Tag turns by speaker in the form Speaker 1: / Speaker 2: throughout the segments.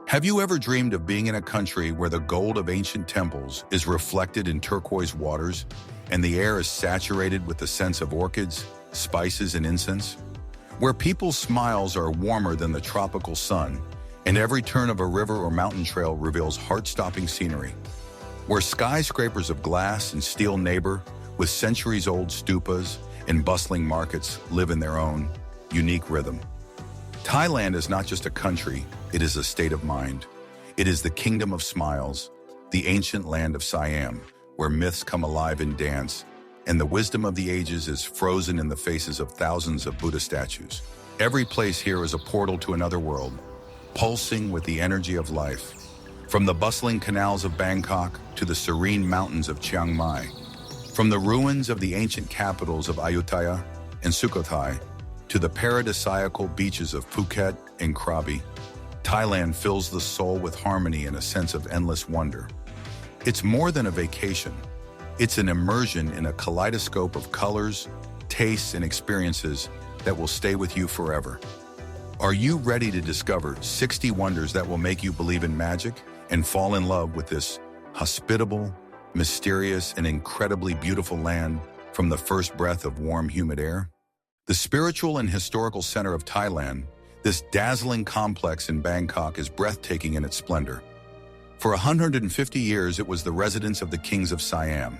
Speaker 1: Have you ever dreamed of being in a country where the gold of ancient temples is reflected in turquoise waters and the air is saturated with the scents of orchids, spices, and incense? Where people's smiles are warmer than the tropical sun and every turn of a river or mountain trail reveals heart-stopping scenery? Where skyscrapers of glass and steel neighbor with centuries-old stupas and bustling markets live in their own unique rhythm? Thailand is not just a country, it is a state of mind. It is the kingdom of smiles, the ancient land of Siam, where myths come alive in dance, and the wisdom of the ages is frozen in the faces of thousands of Buddha statues. Every place here is a portal to another world, pulsing with the energy of life. From the bustling canals of Bangkok to the serene mountains of Chiang Mai, from the ruins of the ancient capitals of Ayutthaya and Sukhothai to the paradisiacal beaches of Phuket and Krabi, Thailand fills the soul with harmony and a sense of endless wonder. It's more than a vacation. It's an immersion in a kaleidoscope of colors, tastes, and experiences that will stay with you forever. Are you ready to discover 60 wonders that will make you believe in magic and fall in love with this hospitable, mysterious, and incredibly beautiful land from the first breath of warm, humid air? The spiritual and historical center of Thailand, this dazzling complex in Bangkok is breathtaking in its splendor. For 150 years, it was the residence of the kings of Siam.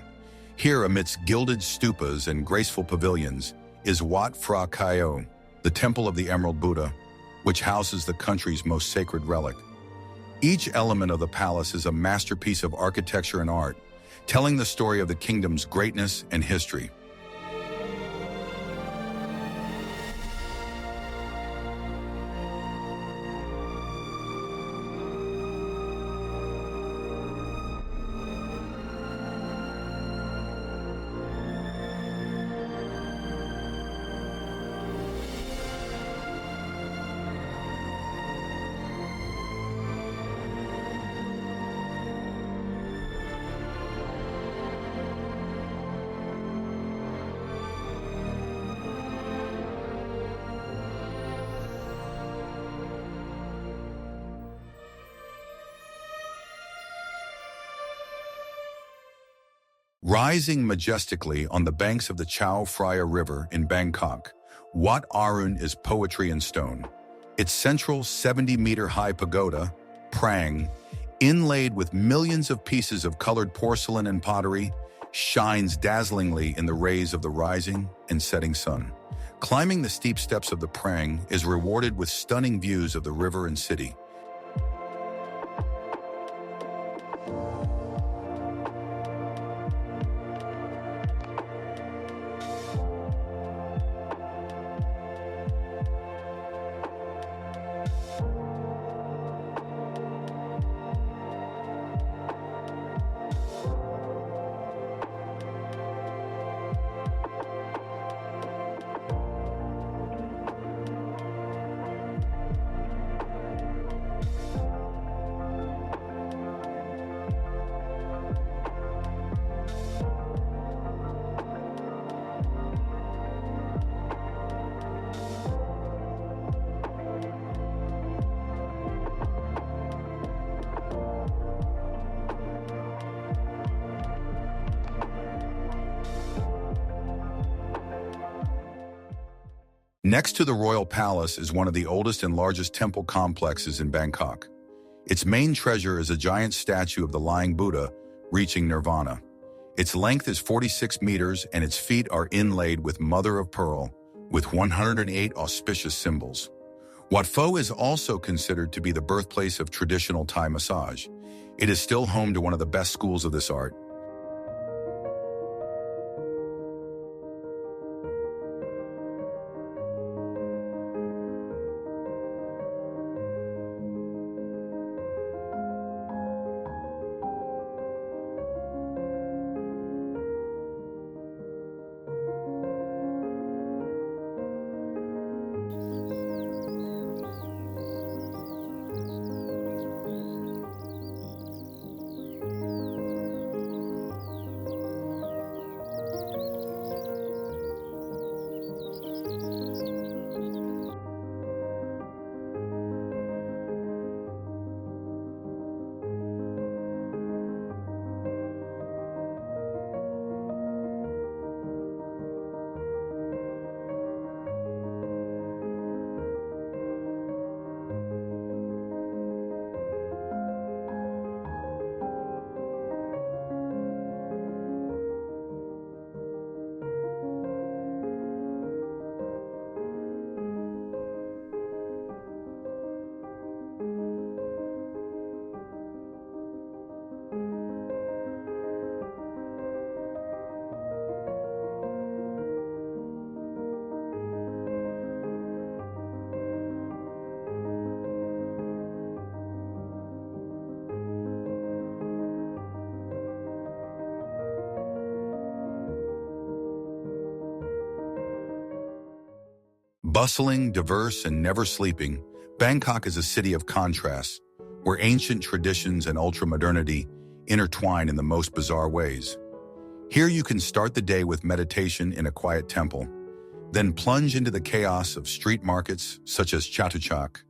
Speaker 1: Here, amidst gilded stupas and graceful pavilions, is Wat Phra Kaew, the temple of the Emerald Buddha, which houses the country's most sacred relic. Each element of the palace is a masterpiece of architecture and art, telling the story of the kingdom's greatness and history. Rising majestically on the banks of the Chao Phraya River in Bangkok, Wat Arun is poetry in stone. Its central 70-meter-high pagoda, Prang, inlaid with millions of pieces of colored porcelain and pottery, shines dazzlingly in the rays of the rising and setting sun. Climbing the steep steps of the Prang is rewarded with stunning views of the river and city. Next to the Royal Palace is one of the oldest and largest temple complexes in Bangkok. Its main treasure is a giant statue of the lying Buddha reaching nirvana. Its length is 46 meters and its feet are inlaid with mother of pearl with 108 auspicious symbols. Wat Pho is also considered to be the birthplace of traditional Thai massage. It is still home to one of the best schools of this art. Bustling, diverse, and never sleeping, Bangkok is a city of contrasts, where ancient traditions and ultra-modernity intertwine in the most bizarre ways. Here you can start the day with meditation in a quiet temple, then plunge into the chaos of street markets such as Chatuchak,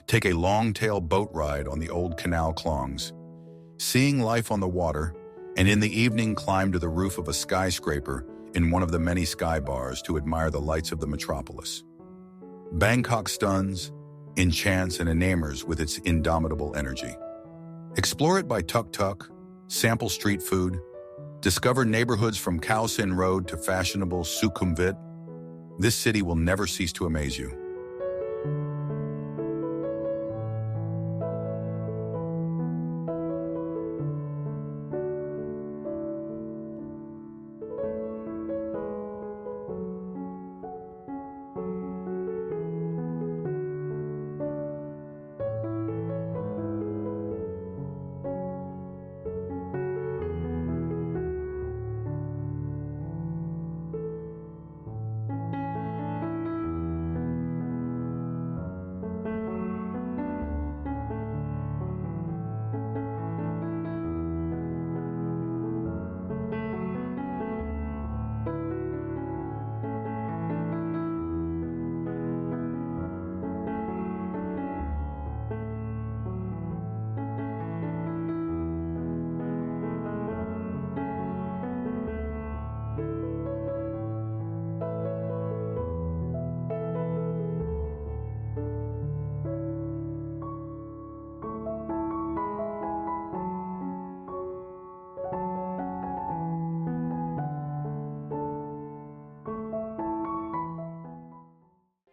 Speaker 1: take a long-tail boat ride on the old canal clongs, seeing life on the water, and in the evening climb to the roof of a skyscraper in one of the many sky bars to admire the lights of the metropolis. Bangkok stuns, enchants, and enamors with its indomitable energy. Explore it by tuk-tuk, sample street food, discover neighborhoods from Khao Sin Road to fashionable Sukhumvit. This city will never cease to amaze you.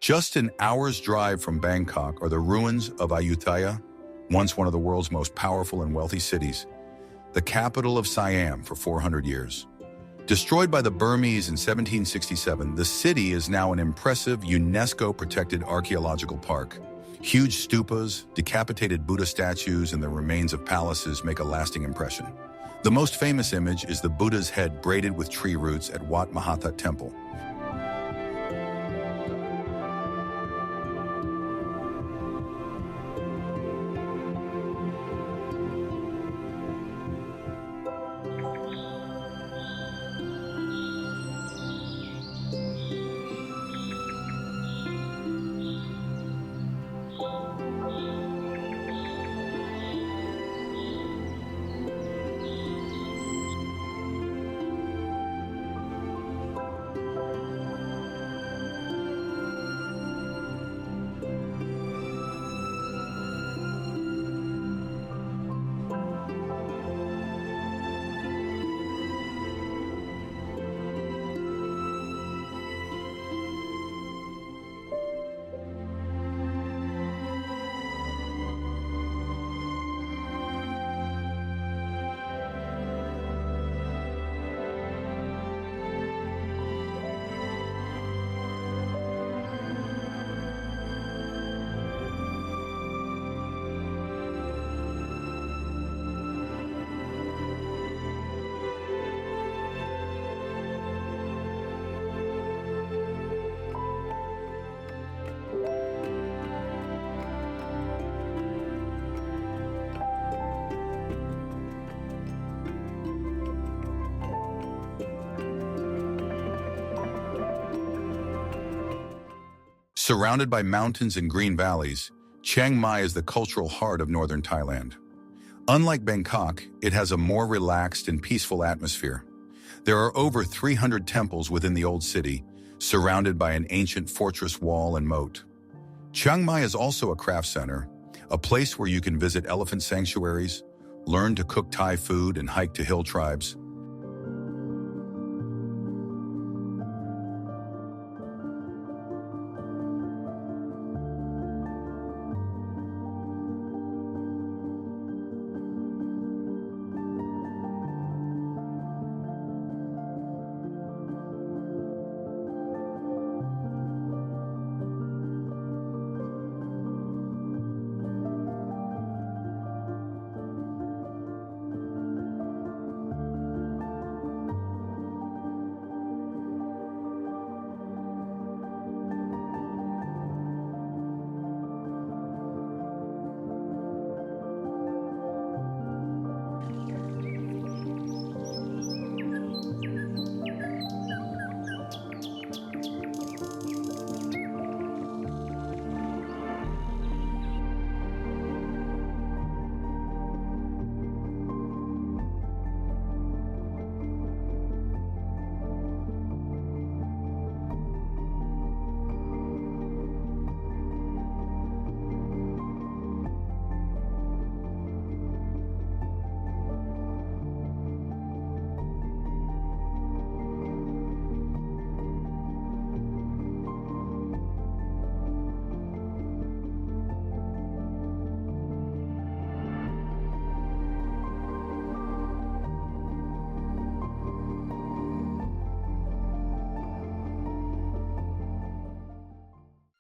Speaker 1: Just an hour's drive from Bangkok are the ruins of Ayutthaya, once one of the world's most powerful and wealthy cities, the capital of Siam for 400 years. Destroyed by the Burmese in 1767, the city is now an impressive UNESCO-protected archaeological park. Huge stupas, decapitated Buddha statues, and the remains of palaces make a lasting impression. The most famous image is the Buddha's head braided with tree roots at Wat Mahathat Temple. Surrounded by mountains and green valleys, Chiang Mai is the cultural heart of northern Thailand. Unlike Bangkok, it has a more relaxed and peaceful atmosphere. There are over 300 temples within the old city, surrounded by an ancient fortress wall and moat. Chiang Mai is also a craft center, a place where you can visit elephant sanctuaries, learn to cook Thai food, and hike to hill tribes.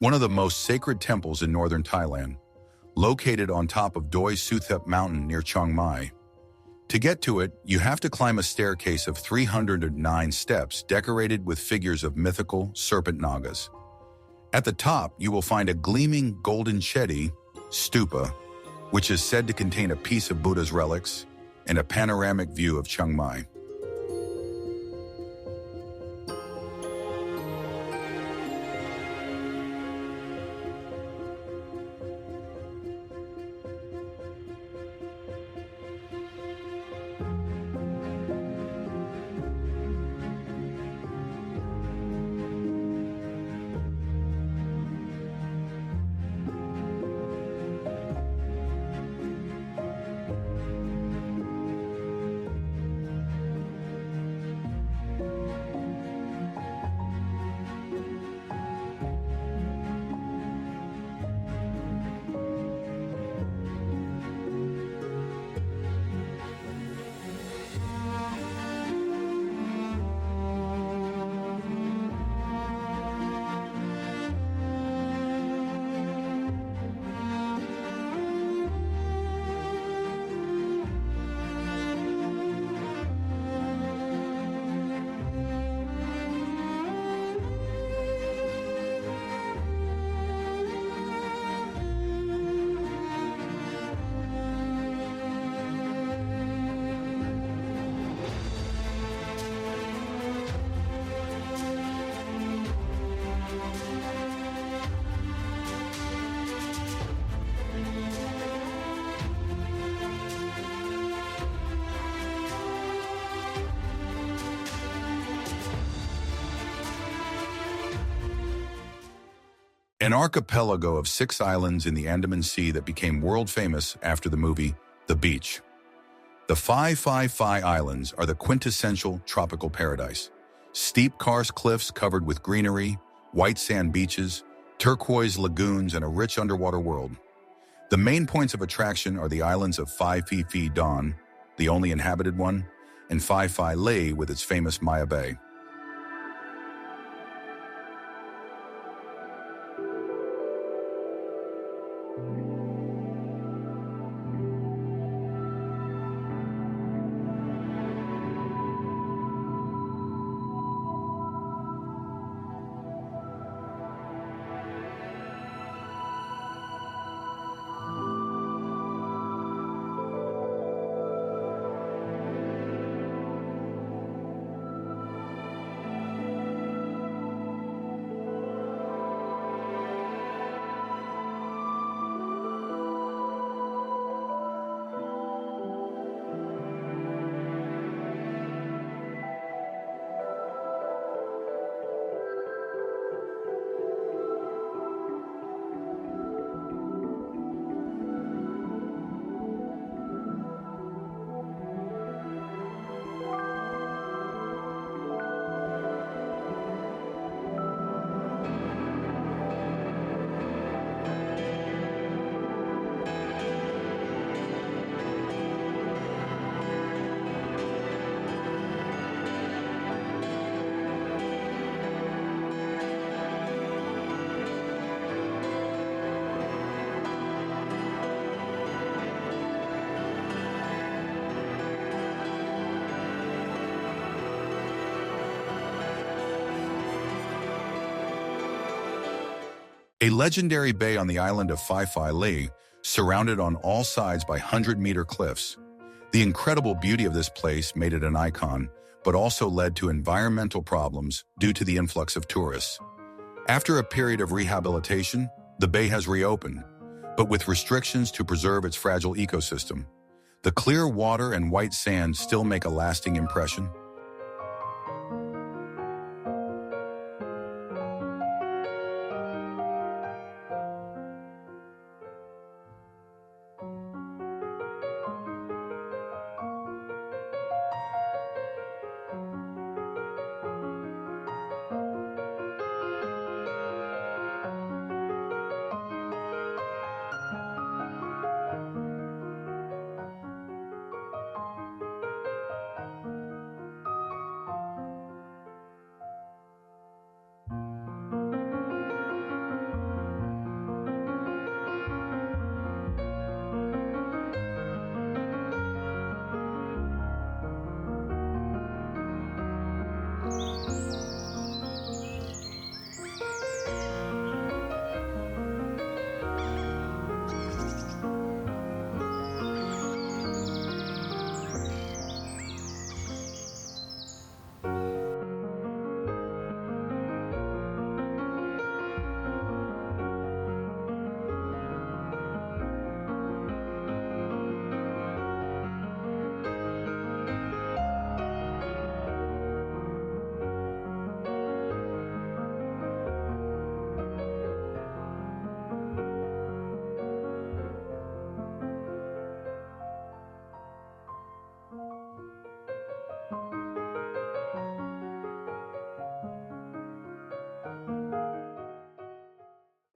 Speaker 1: one of the most sacred temples in northern Thailand, located on top of Doi Suthep mountain near Chiang Mai. To get to it, you have to climb a staircase of 309 steps decorated with figures of mythical serpent nagas. At the top, you will find a gleaming golden chedi, stupa, which is said to contain a piece of Buddha's relics and a panoramic view of Chiang Mai. An archipelago of 6 islands in the Andaman Sea that became world famous after the movie The Beach. The Phi Islands are the quintessential tropical paradise. Steep karst cliffs covered with greenery, white sand beaches, turquoise lagoons, and a rich underwater world. The main points of attraction are the islands of Phi Phi Don, the only inhabited one, and Phi Lei with its famous Maya Bay. A legendary bay on the island of Phi Lei, surrounded on all sides by 100-meter cliffs. The incredible beauty of this place made it an icon, but also led to environmental problems due to the influx of tourists. After a period of rehabilitation, the bay has reopened, but with restrictions to preserve its fragile ecosystem. The clear water and white sand still make a lasting impression.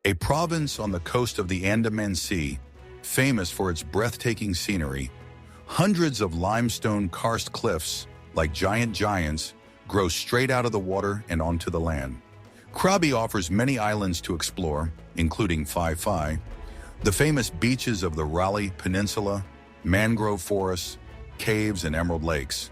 Speaker 1: a province on the coast of the Andaman Sea, famous for its breathtaking scenery. Hundreds of limestone karst cliffs, like giants, grow straight out of the water and onto the land. Krabi offers many islands to explore, including Phra, the famous beaches of the Raleigh Peninsula, mangrove forests, caves, and emerald lakes.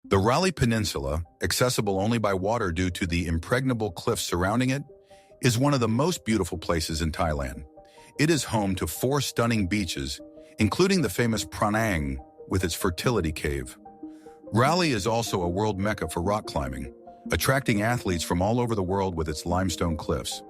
Speaker 1: The Raleigh Peninsula, accessible only by water due to the impregnable cliffs surrounding it, is one of the most beautiful places in Thailand. It is home to 4 stunning beaches, including the famous Phra with its fertility cave. Raleigh is also a world mecca for rock climbing, attracting athletes from all over the world with its limestone cliffs.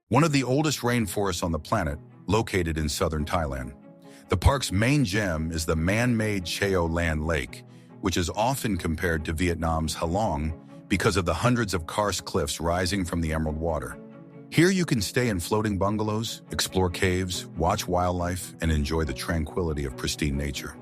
Speaker 1: One of the oldest rainforests on the planet, located in southern Thailand. The park's main gem is the man-made Kaew Land Lake, which is often compared to Vietnam's Halong because of the hundreds of karst cliffs rising from the emerald water. Here you can stay in floating bungalows, explore caves, watch wildlife, and enjoy the tranquility of pristine nature.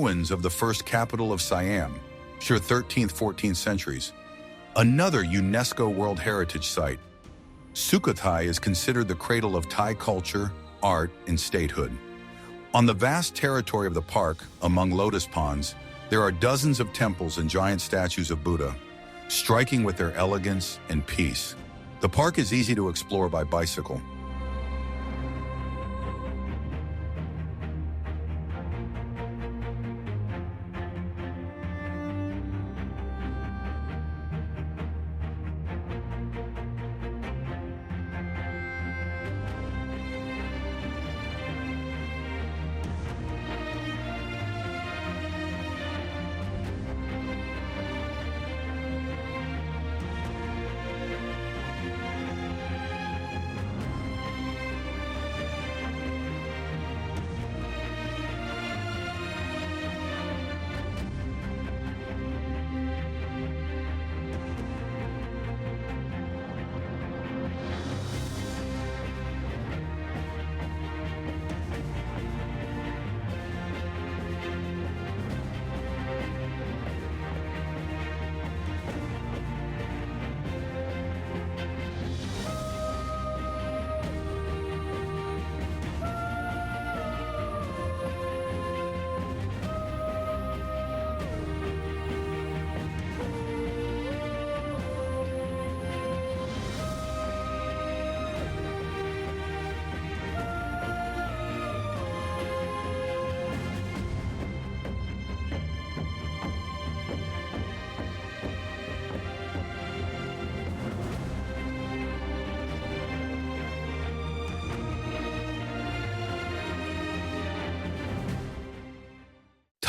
Speaker 1: ruins of the first capital of Siam, sure 13th, 14th centuries. Another UNESCO World Heritage Site. Sukhothai is considered the cradle of Thai culture, art, and statehood. On the vast territory of the park, among lotus ponds, there are dozens of temples and giant statues of Buddha, striking with their elegance and peace. The park is easy to explore by bicycle.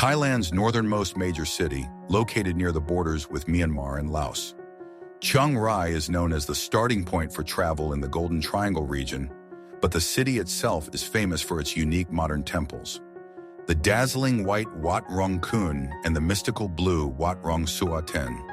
Speaker 1: Thailand's northernmost major city, located near the borders with Myanmar and Laos. Chiang Rai is known as the starting point for travel in the Golden Triangle region, but the city itself is famous for its unique modern temples. The dazzling white Wat Rong Kun and the mystical blue Wat Rong Suaten.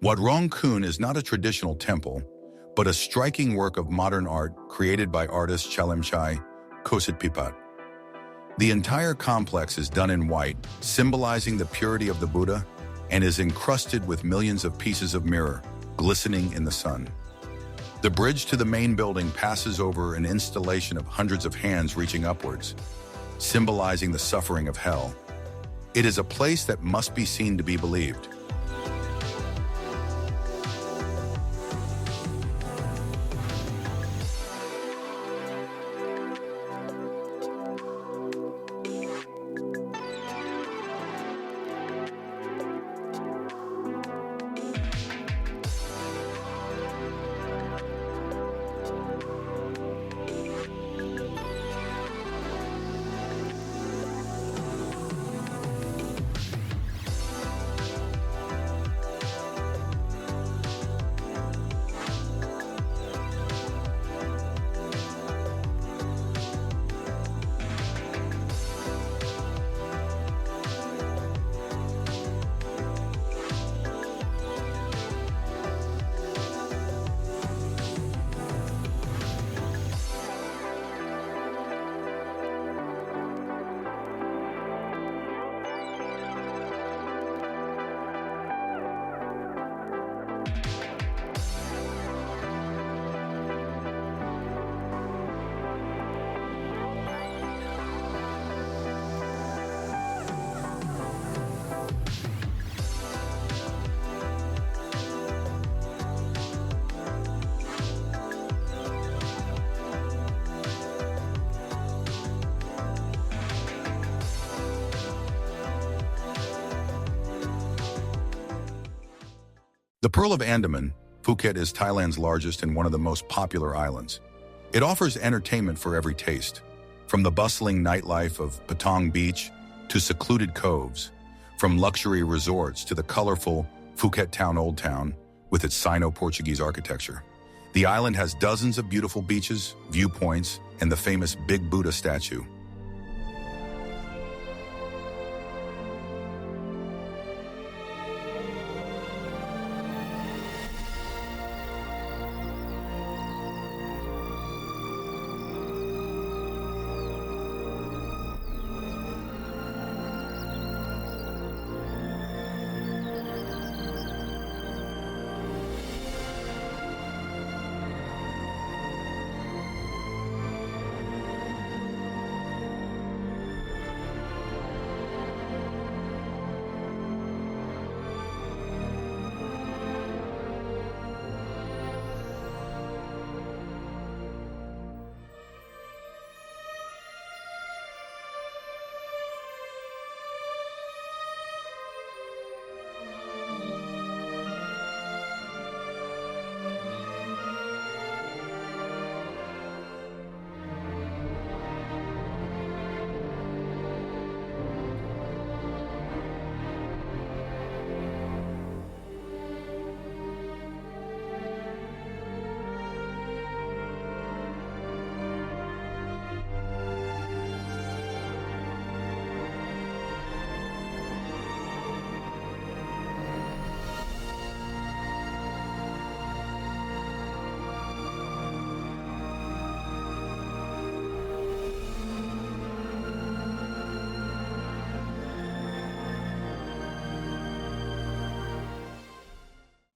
Speaker 1: Wat Rong Kun is not a traditional temple, but a striking work of modern art created by artist Chalimchai Kositpipat. The entire complex is done in white, symbolizing the purity of the Buddha, and is encrusted with millions of pieces of mirror, glistening in the sun. The bridge to the main building passes over an installation of hundreds of hands reaching upwards, symbolizing the suffering of hell. It is a place that must be seen to be believed. The Pearl of Andaman, Phuket is Thailand's largest and one of the most popular islands. It offers entertainment for every taste, from the bustling nightlife of Patong Beach to secluded coves, from luxury resorts to the colorful Phuket Town Old Town with its Sino-Portuguese architecture. The island has dozens of beautiful beaches, viewpoints, and the famous Big Buddha statue.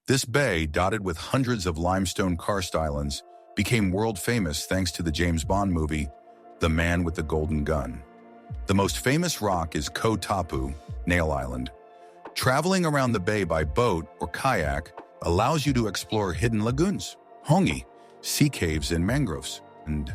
Speaker 1: This bay, dotted with hundreds of limestone karst islands, became world famous thanks to the James Bond movie, The Man with the Golden Gun. The most famous rock is Koh Tapu, Nail Island. Traveling around the bay by boat or kayak allows you to explore hidden lagoons, hongi, sea caves and mangroves, and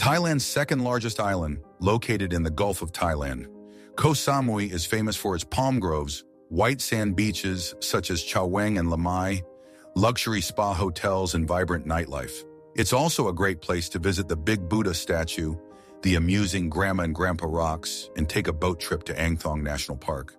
Speaker 1: Thailand's second largest island, located in the Gulf of Thailand. Koh Samui is famous for its palm groves, white sand beaches such as Chaweng and Lamai, luxury spa hotels and vibrant nightlife. It's also a great place to visit the Big Buddha statue, the amusing Grandma and Grandpa rocks, and take a boat trip to Ang Thong National Park.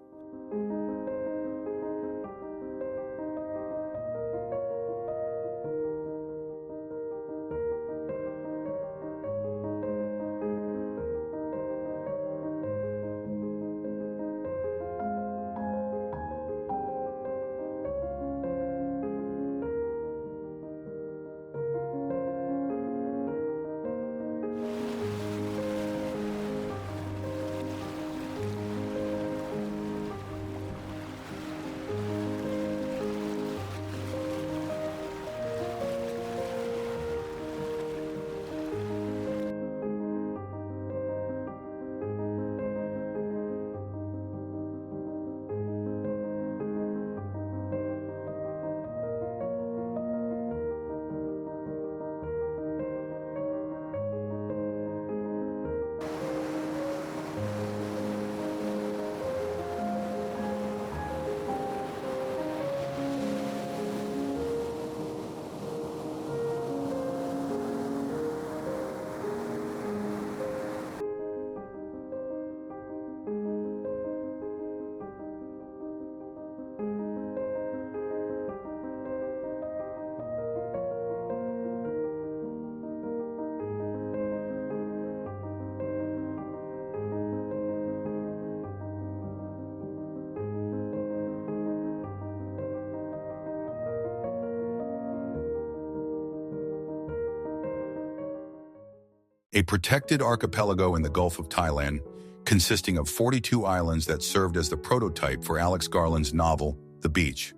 Speaker 1: a protected archipelago in the Gulf of Thailand, consisting of 42 islands that served as the prototype for Alex Garland's novel, The Beach.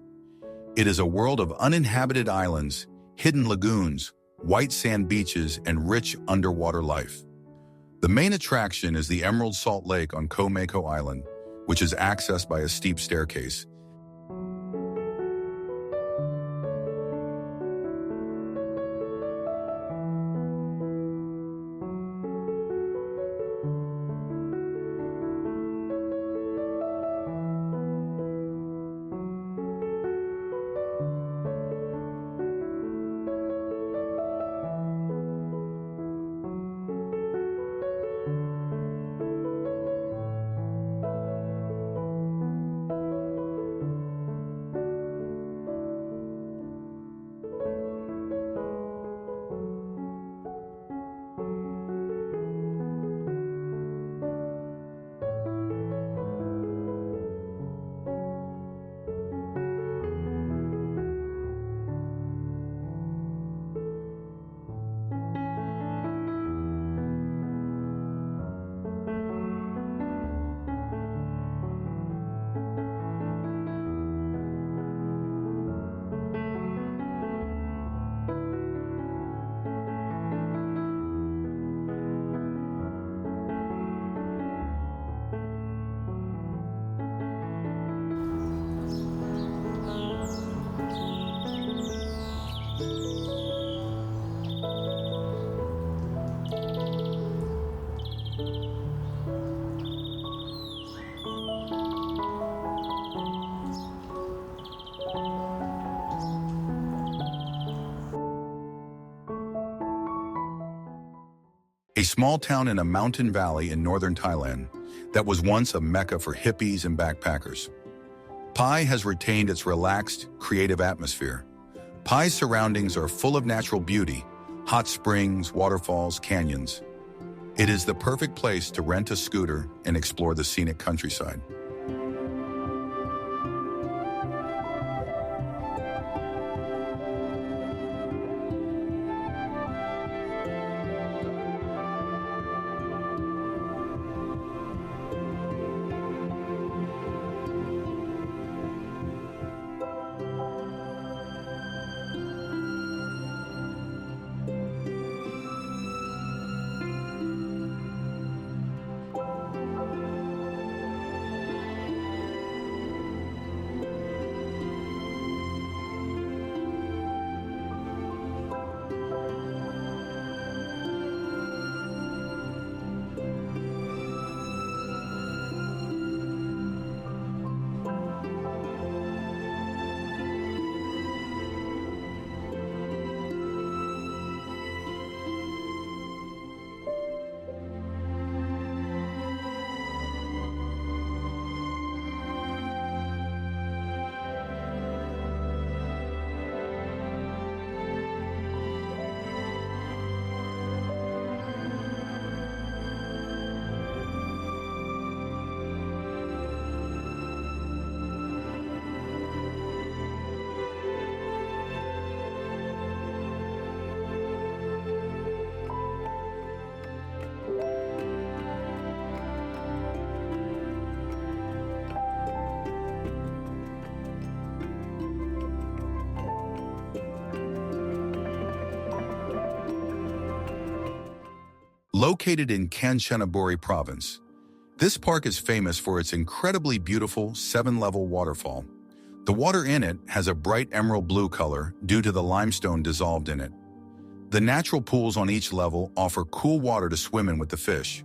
Speaker 1: It is a world of uninhabited islands, hidden lagoons, white sand beaches, and rich underwater life. The main attraction is the Emerald Salt Lake on Kaew Island, which is accessed by a steep staircase. A small town in a mountain valley in northern Thailand that was once a mecca for hippies and backpackers. Pai has retained its relaxed, creative atmosphere. Pai's surroundings are full of natural beauty, hot springs, waterfalls, canyons. It is the perfect place to rent a scooter and explore the scenic countryside. Located in Kanchanaburi province, this park is famous for its incredibly beautiful 7-level waterfall. The water in it has a bright emerald blue color due to the limestone dissolved in it. The natural pools on each level offer cool water to swim in with the fish.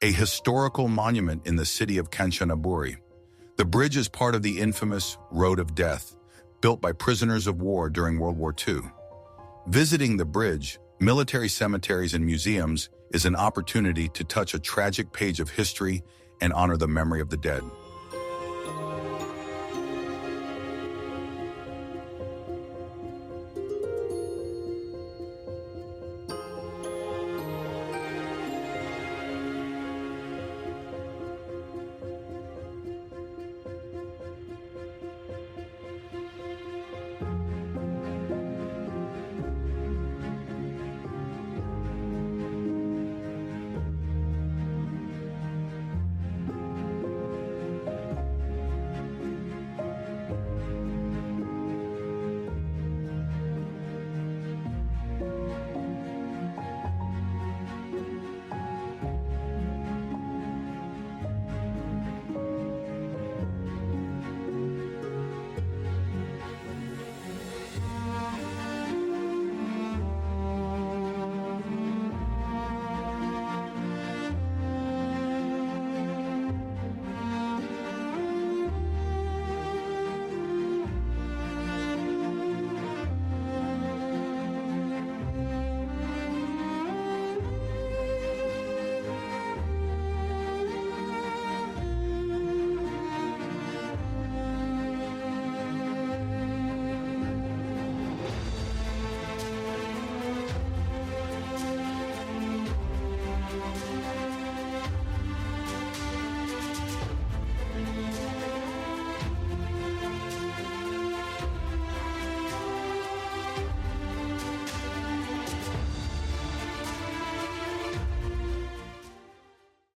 Speaker 1: a historical monument in the city of Kanchanaburi. The bridge is part of the infamous Road of Death, built by prisoners of war during World War II. Visiting the bridge, military cemeteries and museums is an opportunity to touch a tragic page of history and honor the memory of the dead.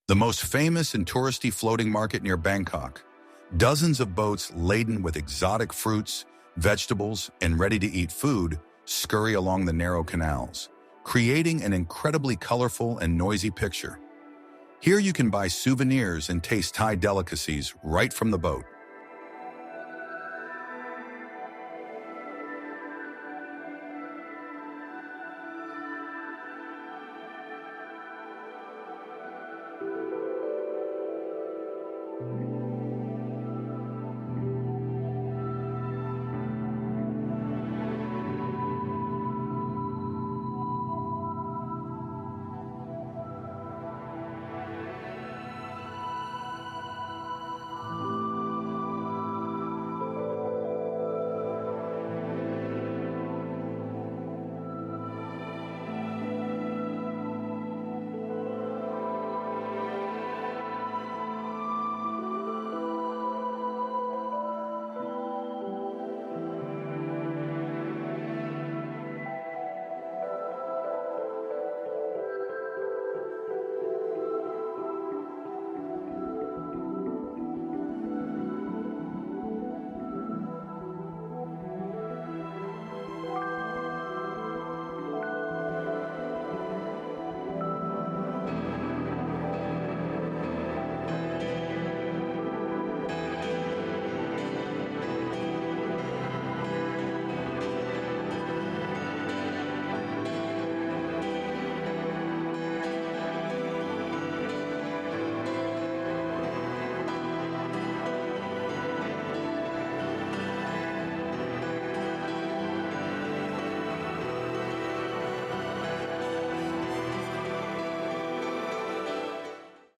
Speaker 1: The most famous and touristy floating market near Bangkok. Dozens of boats laden with exotic fruits, vegetables, and ready-to-eat food scurry along the narrow canals, creating an incredibly colorful and noisy picture. Here you can buy souvenirs and taste Thai delicacies right from the boat.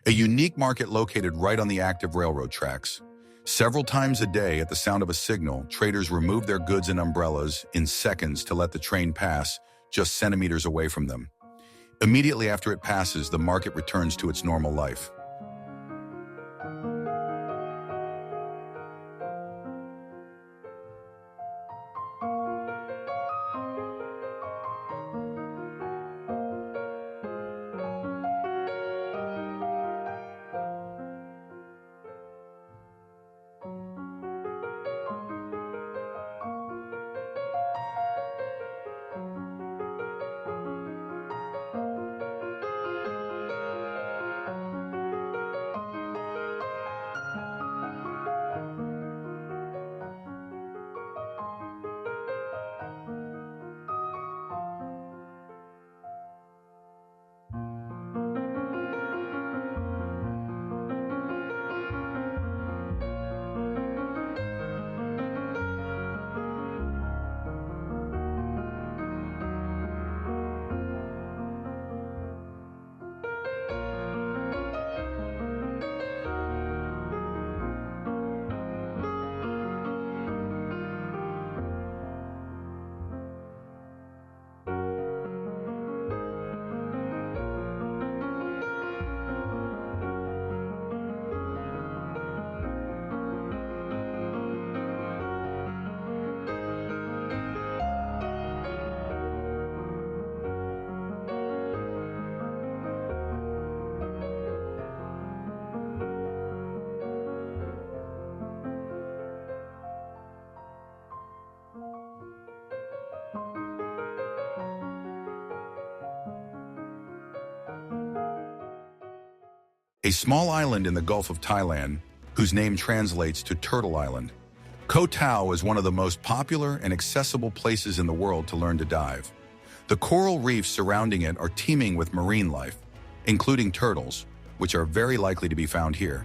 Speaker 1: A unique market located right on the active railroad tracks. Several times a day, at the sound of a signal, traders remove their goods and umbrellas in seconds to let the train pass just centimeters away from them. Immediately after it passes, the market returns to its normal life. a small island in the Gulf of Thailand, whose name translates to Turtle Island. Koh Tao is one of the most popular and accessible places in the world to learn to dive. The coral reefs surrounding it are teeming with marine life, including turtles, which are very likely to be found here.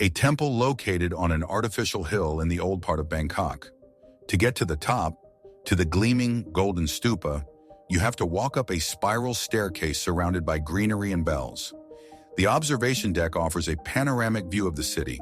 Speaker 1: A temple located on an artificial hill in the old part of Bangkok. To get to the top, to the gleaming golden stupa, you have to walk up a spiral staircase surrounded by greenery and bells. The observation deck offers a panoramic view of the city.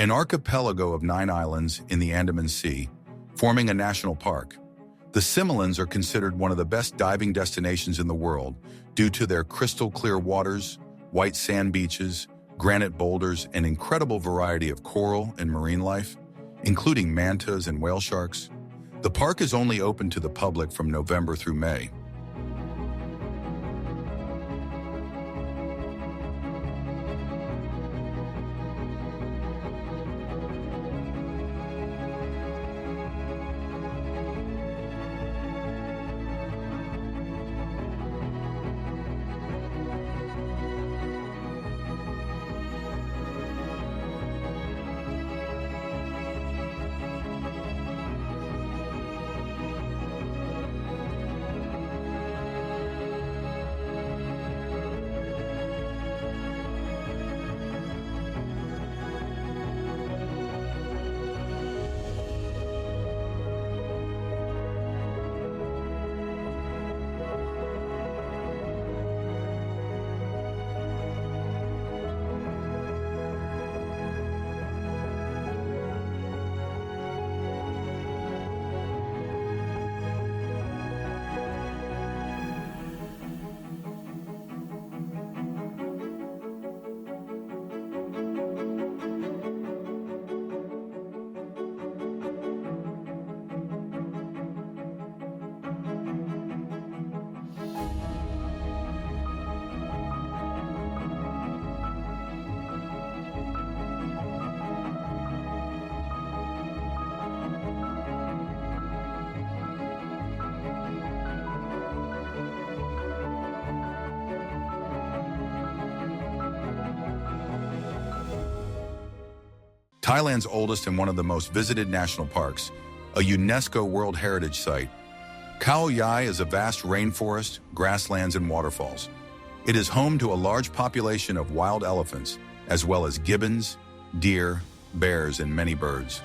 Speaker 1: An archipelago of 9 islands in the Andaman Sea, forming a national park. The Similans are considered one of the best diving destinations in the world due to their crystal-clear waters, white sand beaches, granite boulders, and incredible variety of coral and marine life, including mantas and whale sharks. The park is only open to the public from November through May. Thailand's oldest and one of the most visited national parks, a UNESCO World Heritage Site. Kaew is a vast rainforest, grasslands, and waterfalls. It is home to a large population of wild elephants, as well as gibbons, deer, bears, and many birds.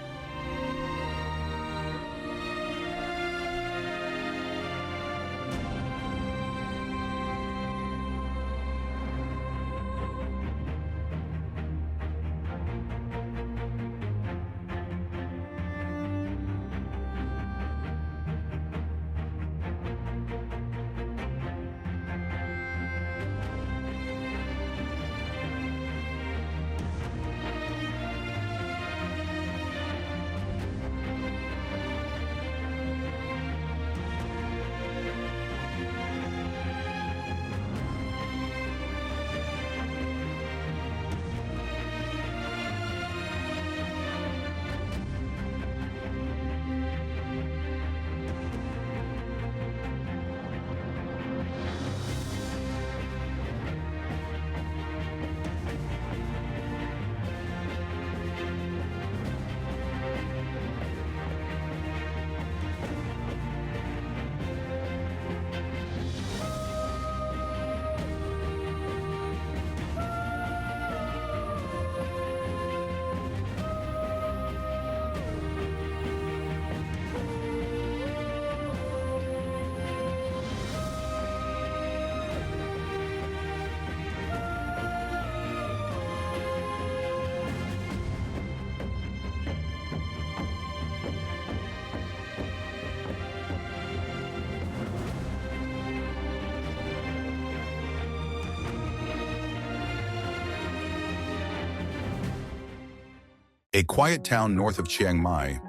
Speaker 1: A quiet town north of Chiang Mai,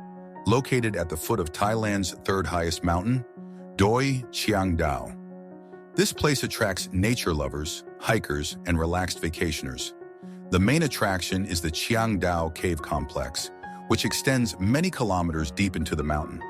Speaker 1: located at the foot of Thailand's third highest mountain, Doi Chiang Dao. This place attracts nature lovers, hikers, and relaxed vacationers. The main attraction is the Chiang Dao Cave Complex, which extends many kilometers deep into the mountain.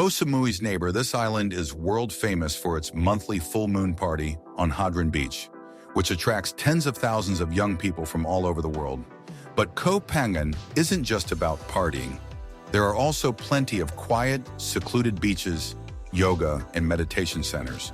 Speaker 1: Koh Samui's neighbor, this island is world famous for its monthly full moon party on Hadron Beach, which attracts tens of thousands of young people from all over the world. But Koh Phangan isn't just about partying. There are also plenty of quiet, secluded beaches, yoga, and meditation centers.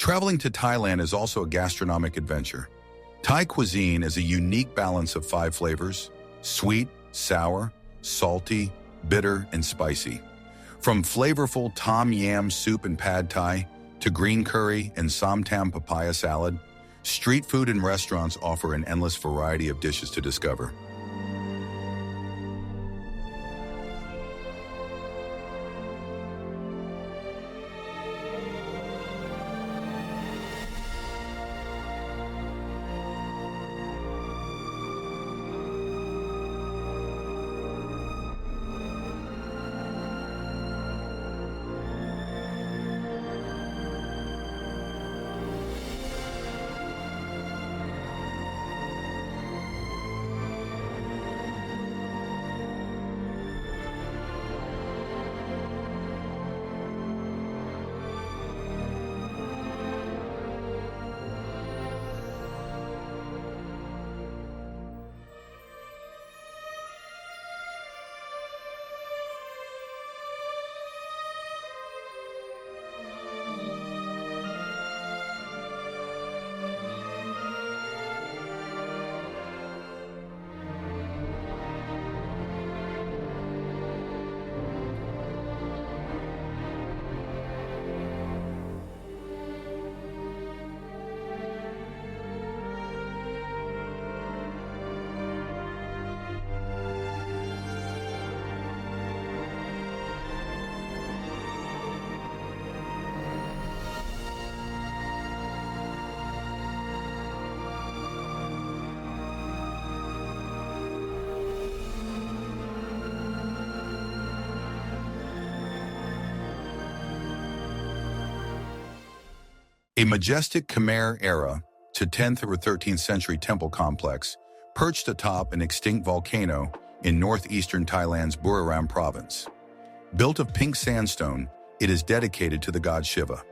Speaker 1: Traveling to Thailand is also a gastronomic adventure. Thai cuisine is a unique balance of 5 flavors: sweet, sour, salty, bitter, and spicy. From flavorful tom yam soup and pad thai to green curry and samtam papaya salad, street food and restaurants offer an endless variety of dishes to discover. A majestic Khmer era to 10th or 13th century temple complex perched atop an extinct volcano in northeastern Thailand's Buriram province. Built of pink sandstone, it is dedicated to the god Shiva.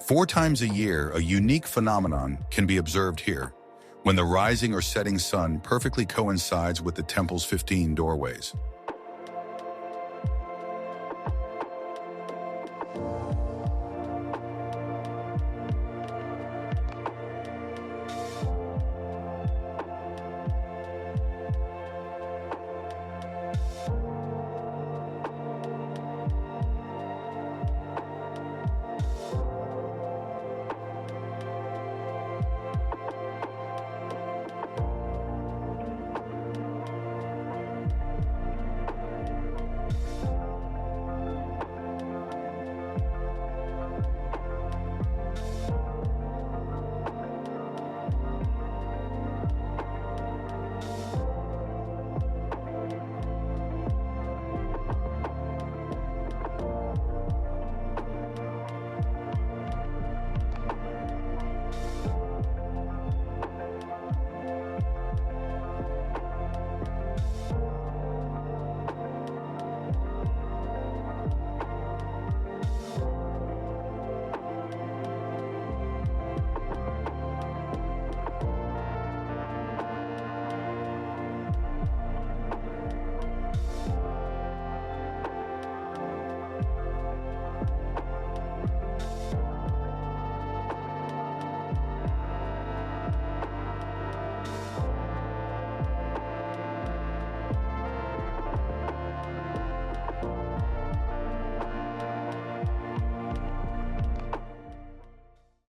Speaker 1: 4 times a year, a unique phenomenon can be observed here, when the rising or setting sun perfectly coincides with the temple's 15 doorways.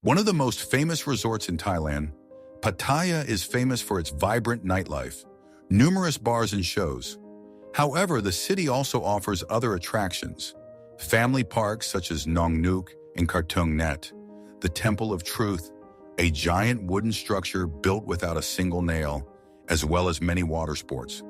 Speaker 1: One of the most famous resorts in Thailand, Pattaya is famous for its vibrant nightlife, numerous bars and shows. However, the city also offers other attractions: family parks such as Nong Nuk and Kartung Net, the Temple of Truth, a giant wooden structure built without a single nail, as well as many water sports.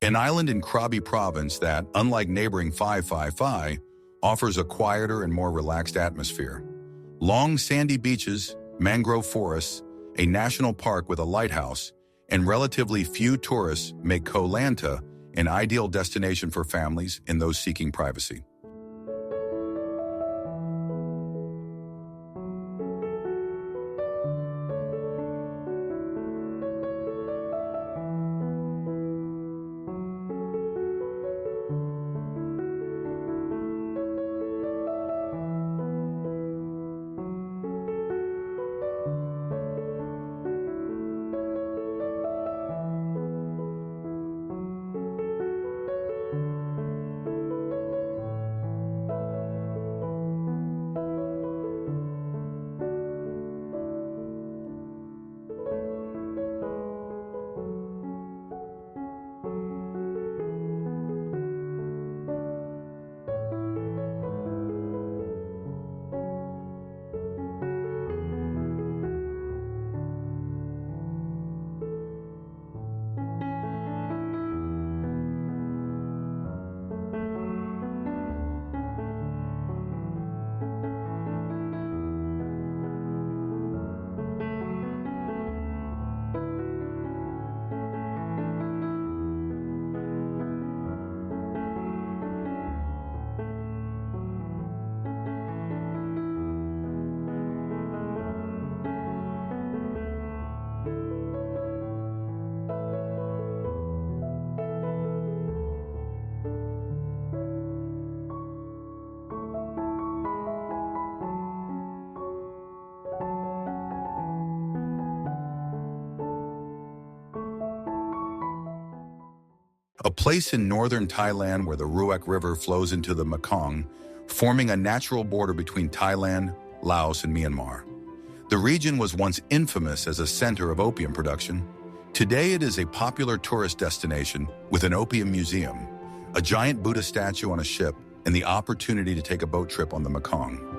Speaker 1: an island in Krabi province that, unlike neighboring Phra, offers a quieter and more relaxed atmosphere. Long sandy beaches, mangrove forests, a national park with a lighthouse, and relatively few tourists make Koh Lanta an ideal destination for families and those seeking privacy. A place in northern Thailand where the Ruak River flows into the Mekong, forming a natural border between Thailand, Laos, and Myanmar. The region was once infamous as a center of opium production. Today it is a popular tourist destination with an opium museum, a giant Buddha statue on a ship, and the opportunity to take a boat trip on the Mekong.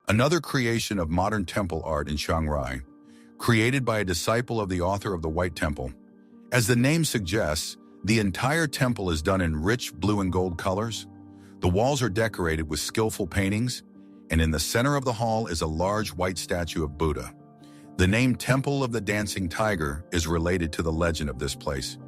Speaker 1: Another creation of modern temple art in Chiang Rai, created by a disciple of the author of the White Temple. As the name suggests, the entire temple is done in rich blue and gold colors. The walls are decorated with skillful paintings, and in the center of the hall is a large white statue of Buddha. The name Temple of the Dancing Tiger is related to the legend of this place.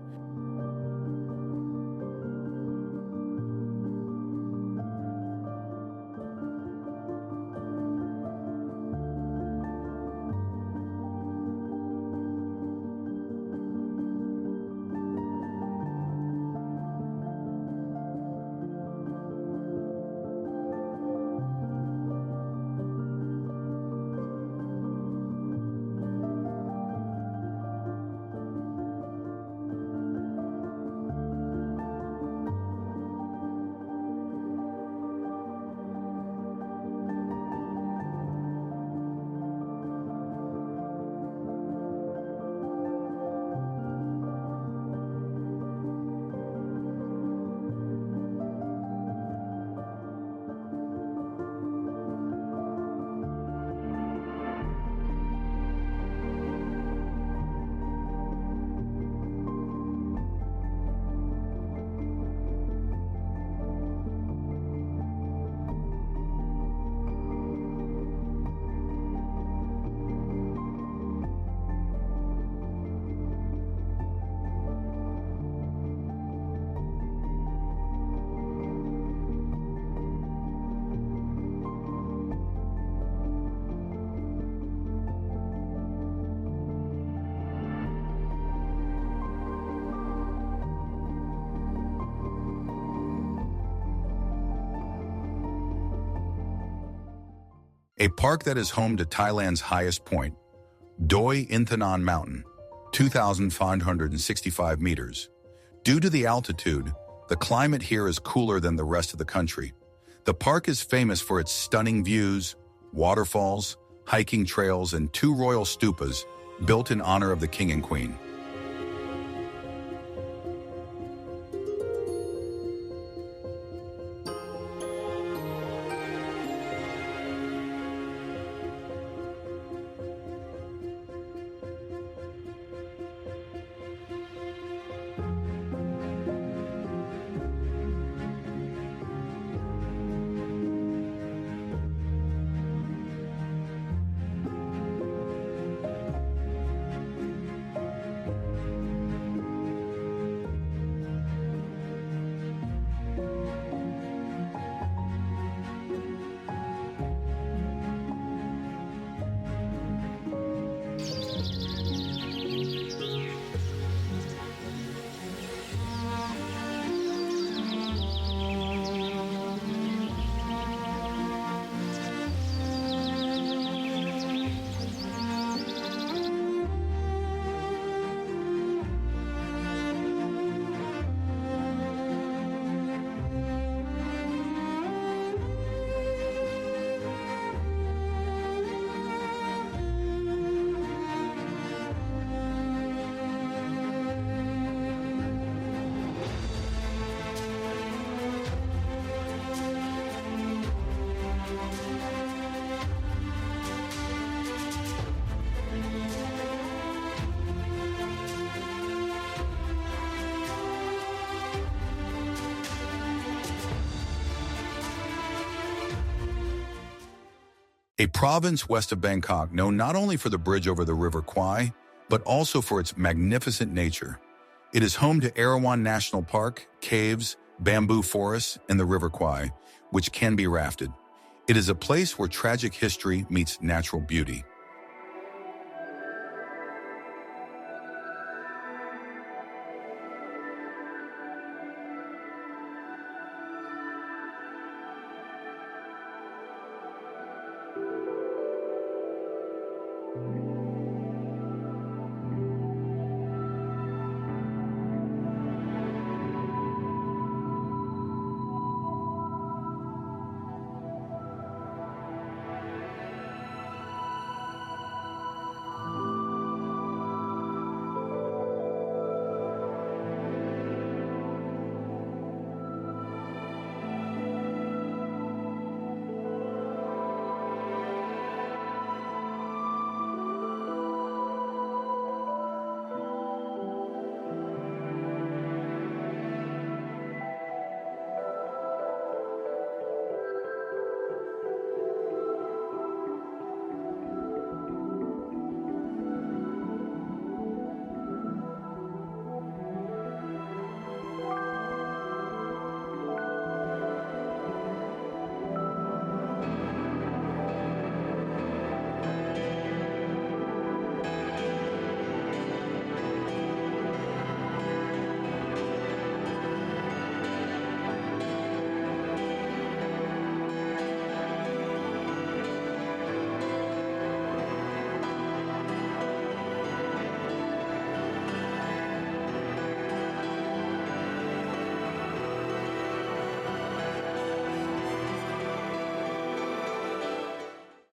Speaker 1: a park that is home to Thailand's highest point, Doi Inthanon Mountain, 2,565 meters. Due to the altitude, the climate here is cooler than the rest of the country. The park is famous for its stunning views, waterfalls, hiking trails, and two royal stupas built in honor of the king and queen. A province west of Bangkok known not only for the bridge over the River Kaew, but also for its magnificent nature. It is home to Erawan National Park, caves, bamboo forests, and the River Kaew, which can be rafted. It is a place where tragic history meets natural beauty.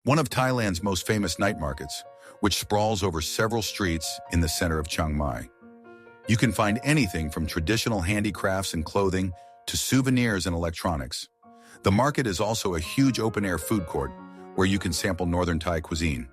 Speaker 1: One of Thailand's most famous night markets, which sprawls over several streets in the center of Chiang Mai. You can find anything from traditional handicrafts and clothing to souvenirs and electronics. The market is also a huge open-air food court where you can sample northern Thai cuisine.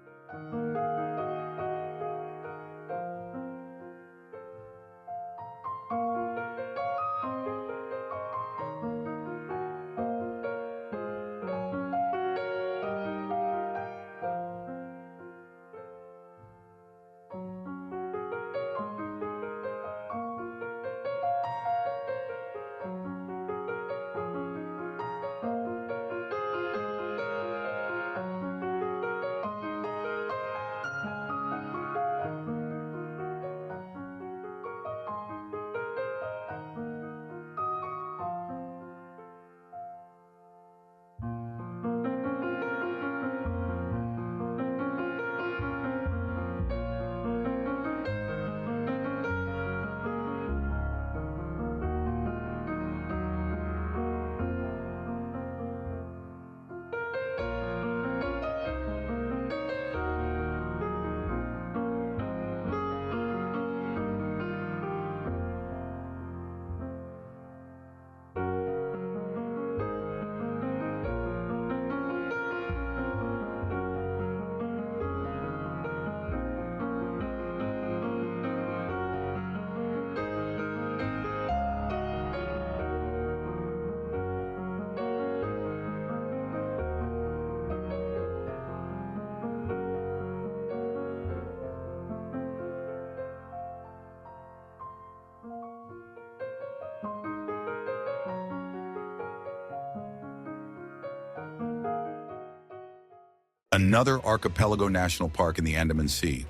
Speaker 1: another archipelago national park in the Andaman Sea.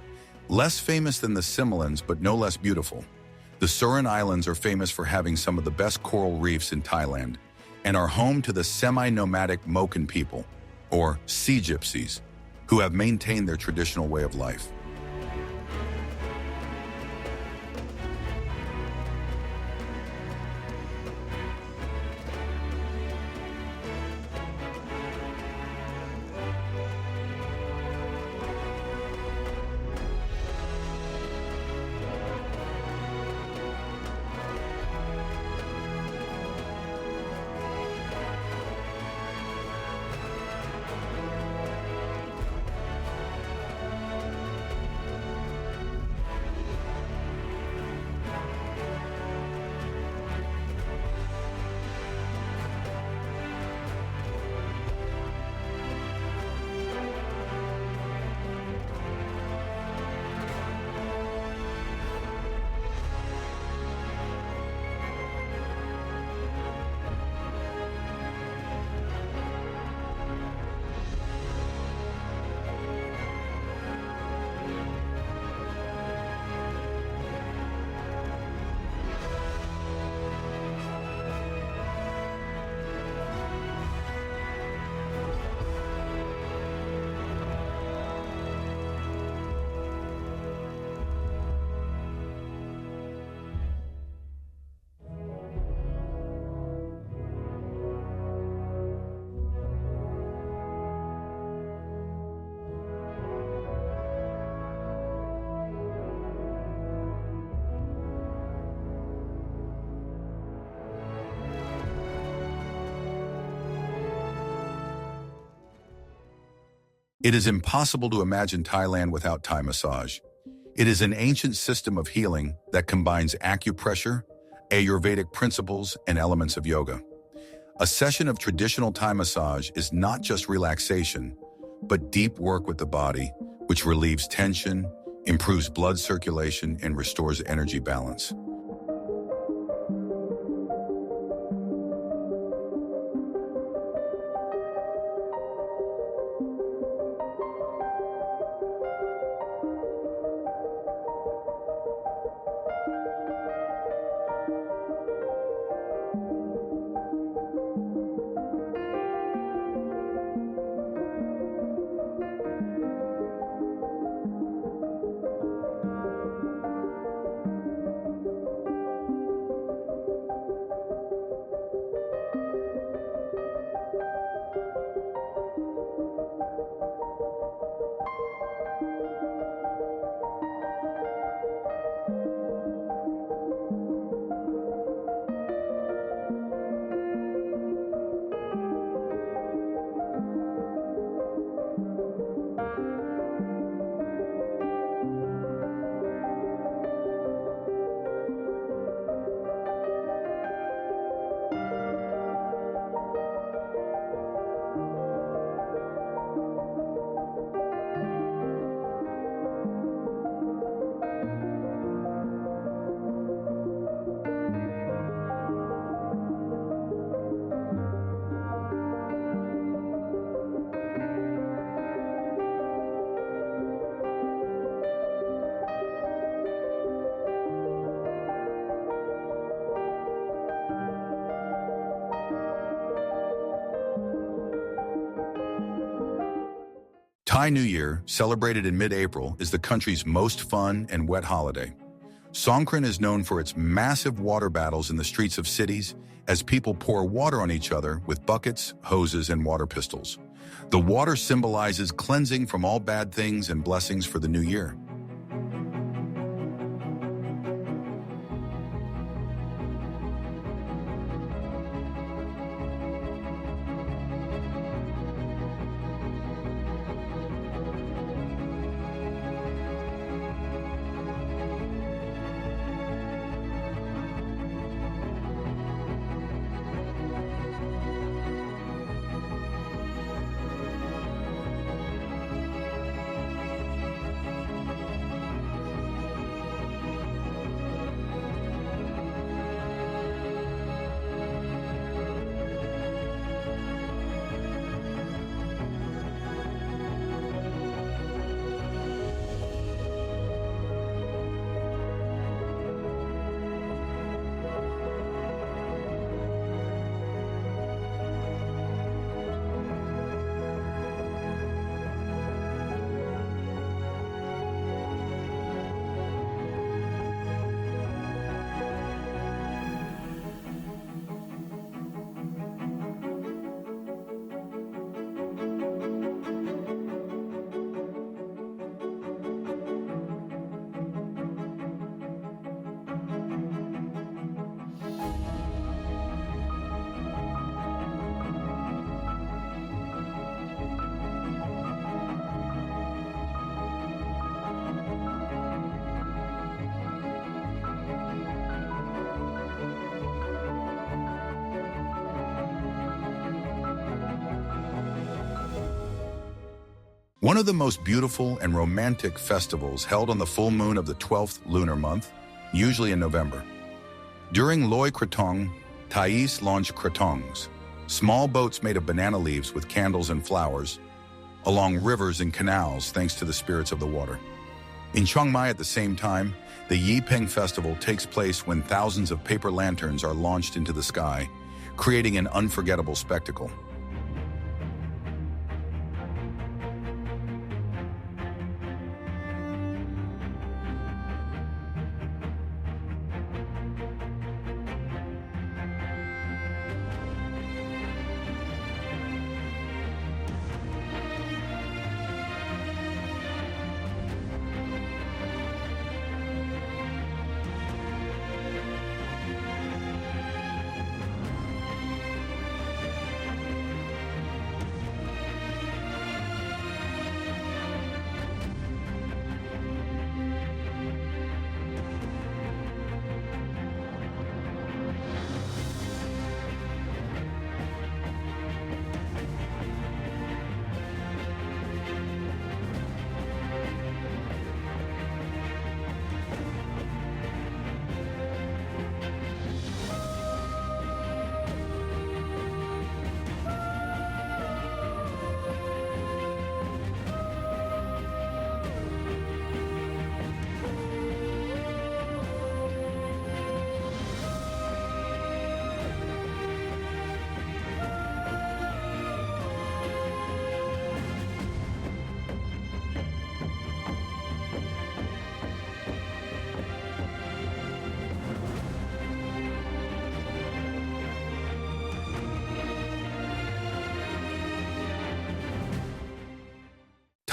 Speaker 1: Less famous than the Similans, but no less beautiful. The Surin Islands are famous for having some of the best coral reefs in Thailand and are home to the semi-nomadic Moken people, or sea gypsies, who have maintained their traditional way of life. It is impossible to imagine Thailand without Thai massage. It is an ancient system of healing that combines acupressure, Ayurvedic principles, and elements of yoga. A session of traditional Thai massage is not just relaxation, but deep work with the body, which relieves tension, improves blood circulation, and restores energy balance. Thai New Year, celebrated in mid-April, is the country's most fun and wet holiday. Songkran is known for its massive water battles in the streets of cities as people pour water on each other with buckets, hoses, and water pistols. The water symbolizes cleansing from all bad things and blessings for the new year. One of the most beautiful and romantic festivals held on the full moon of the 12th lunar month, usually in November. During Loi Krathong, Thais launched krathongs, small boats made of banana leaves with candles and flowers, along rivers and canals thanks to the spirits of the water. In Chiang Mai at the same time, the Yi Peng Festival takes place when thousands of paper lanterns are launched into the sky, creating an unforgettable spectacle.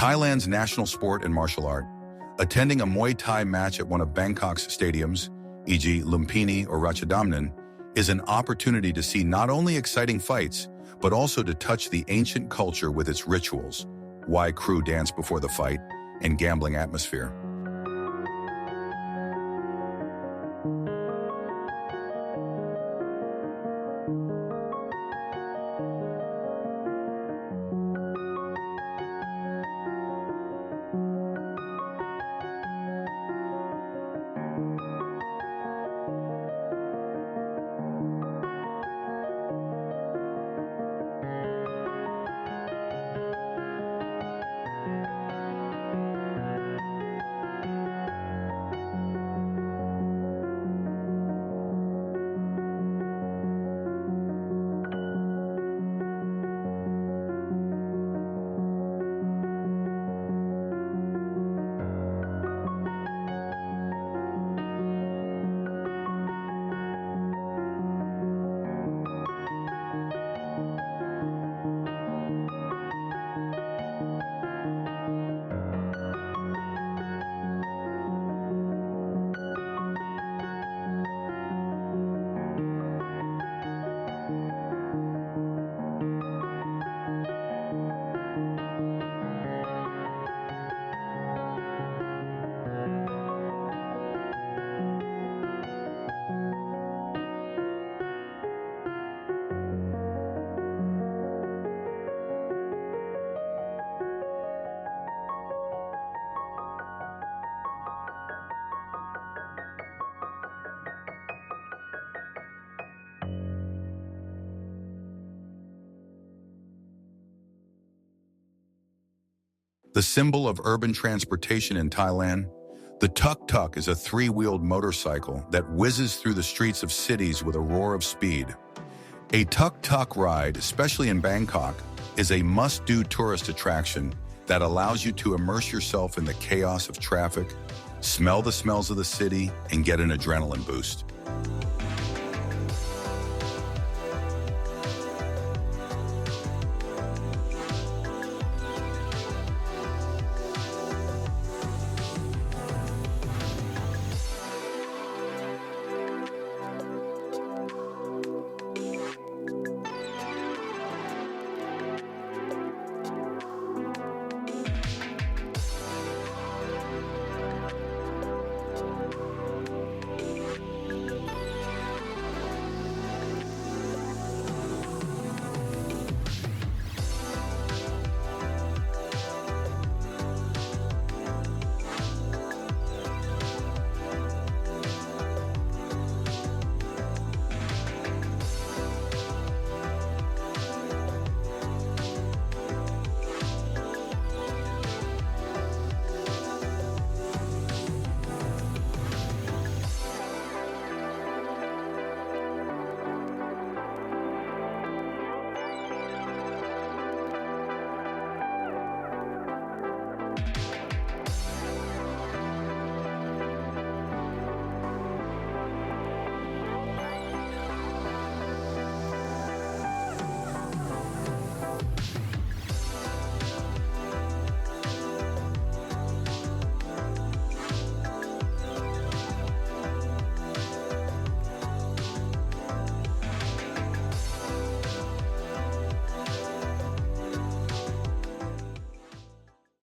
Speaker 1: Thailand's national sport and martial art. Attending a Muay Thai match at one of Bangkok's stadiums, e.g. Lumpini or Ratchadamnern, is an opportunity to see not only exciting fights, but also to touch the ancient culture with its rituals, why crew dance before the fight, and gambling atmosphere. The symbol of urban transportation in Thailand, the tuk-tuk is a three-wheeled motorcycle that whizzes through the streets of cities with a roar of speed. A tuk-tuk ride, especially in Bangkok, is a must-do tourist attraction that allows you to immerse yourself in the chaos of traffic, smell the smells of the city, and get an adrenaline boost.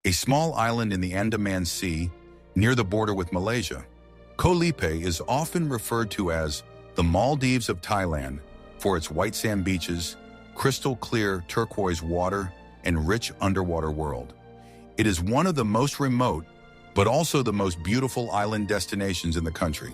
Speaker 1: a small island in the Andaman Sea near the border with Malaysia. Koh Lipe is often referred to as the Maldives of Thailand for its white sand beaches, crystal clear turquoise water, and rich underwater world. It is one of the most remote, but also the most beautiful island destinations in the country.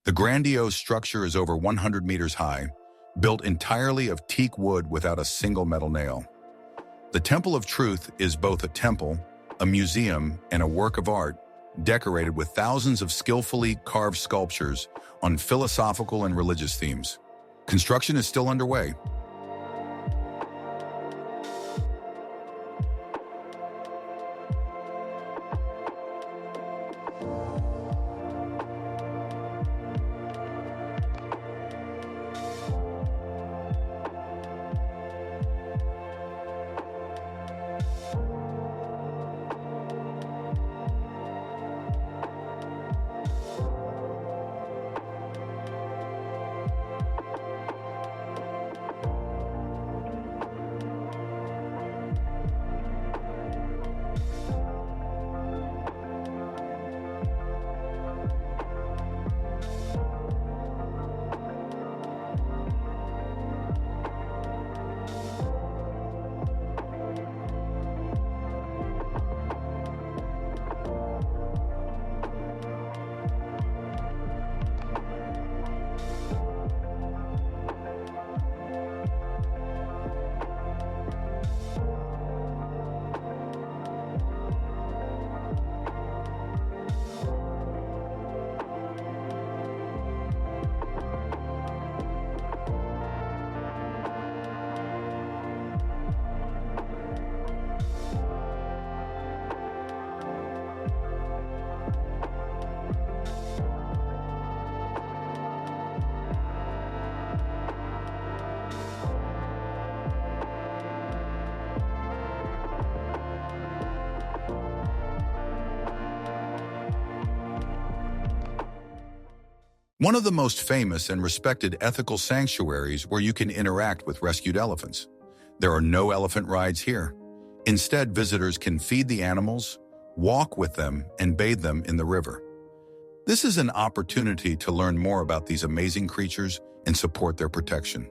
Speaker 1: The grandiose structure is over 100 meters high, built entirely of teak wood without a single metal nail. The Temple of Truth is both a temple, a museum, and a work of art, decorated with thousands of skillfully carved sculptures on philosophical and religious themes. Construction is still underway. One of the most famous and respected ethical sanctuaries where you can interact with rescued elephants. There are no elephant rides here. Instead, visitors can feed the animals, walk with them, and bathe them in the river. This is an opportunity to learn more about these amazing creatures and support their protection.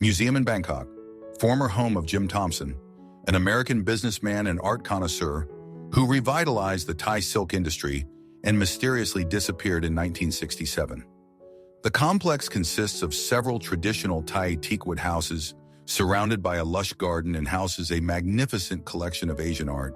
Speaker 1: Museum in Bangkok, former home of Jim Thompson, an American businessman and art connoisseur who revitalized the Thai silk industry and mysteriously disappeared in 1967. The complex consists of several traditional Thai teakwood houses surrounded by a lush garden and houses a magnificent collection of Asian art.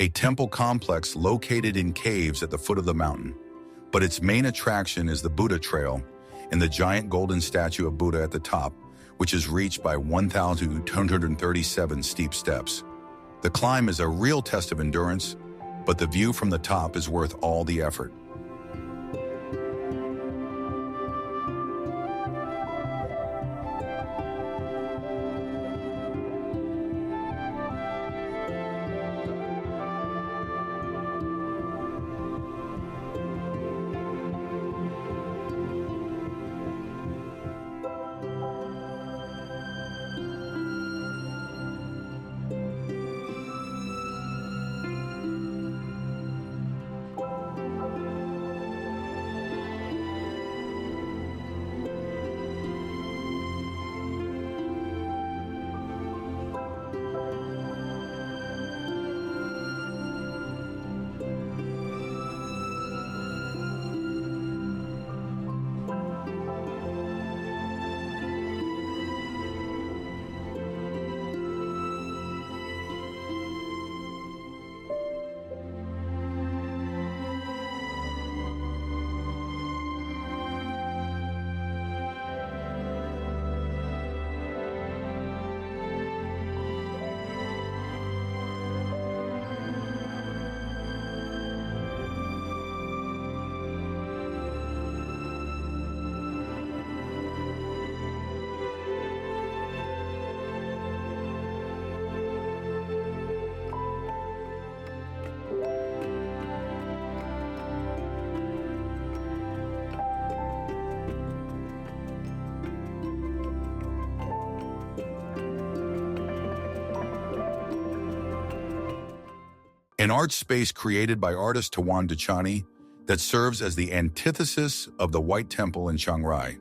Speaker 1: A temple complex located in caves at the foot of the mountain, but its main attraction is the Buddha Trail and the giant golden statue of Buddha at the top, which is reached by 1,237 steep steps. The climb is a real test of endurance, but the view from the top is worth all the effort. An art space created by artist Tawan Duchani that serves as the antithesis of the White Temple in Chiang Rai.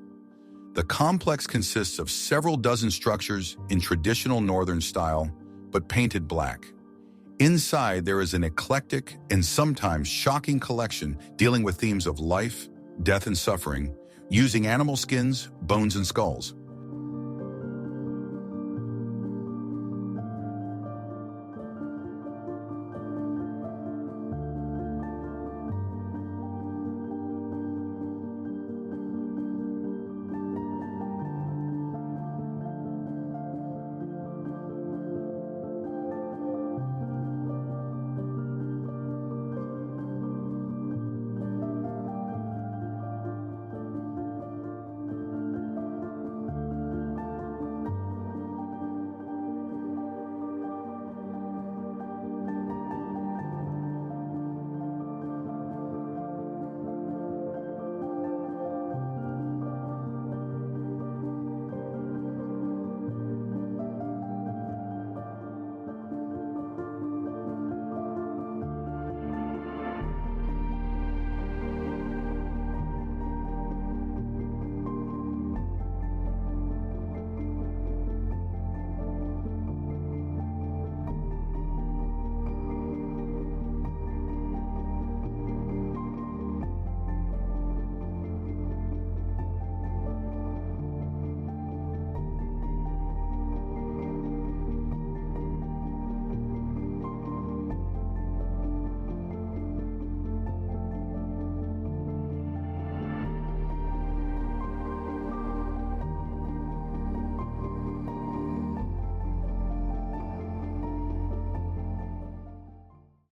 Speaker 1: The complex consists of several dozen structures in traditional northern style, but painted black. Inside, there is an eclectic and sometimes shocking collection dealing with themes of life, death, and suffering, using animal skins, bones, and skulls.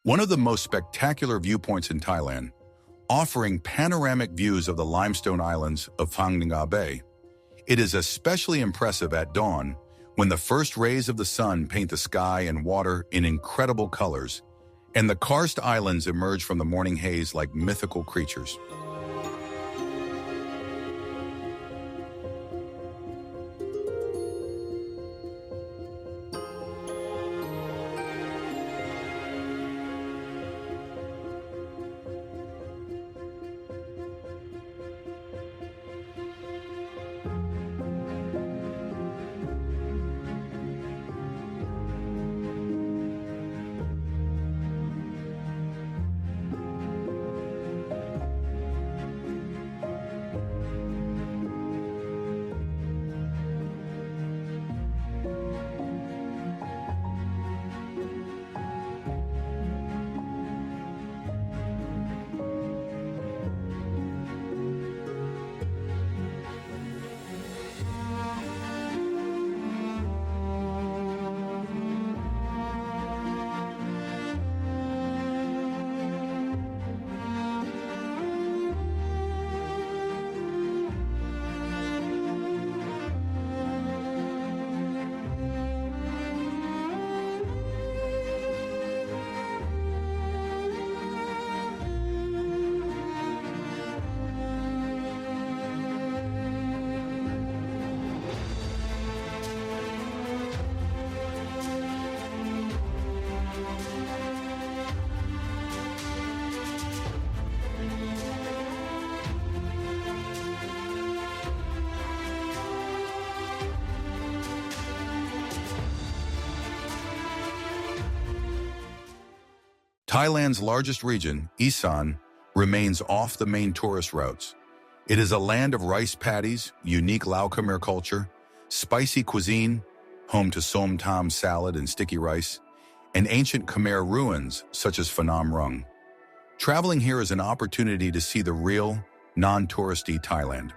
Speaker 1: One of the most spectacular viewpoints in Thailand, offering panoramic views of the limestone islands of Phang Nga Bay. It is especially impressive at dawn when the first rays of the sun paint the sky and water in incredible colors, and the karst islands emerge from the morning haze like mythical creatures. Thailand's largest region, Isan, remains off the main tourist routes. It is a land of rice paddies, unique Lao Khmer culture, spicy cuisine, home to som tam salad and sticky rice, and ancient Khmer ruins such as Phnom Rung. Traveling here is an opportunity to see the real, non-touristy Thailand.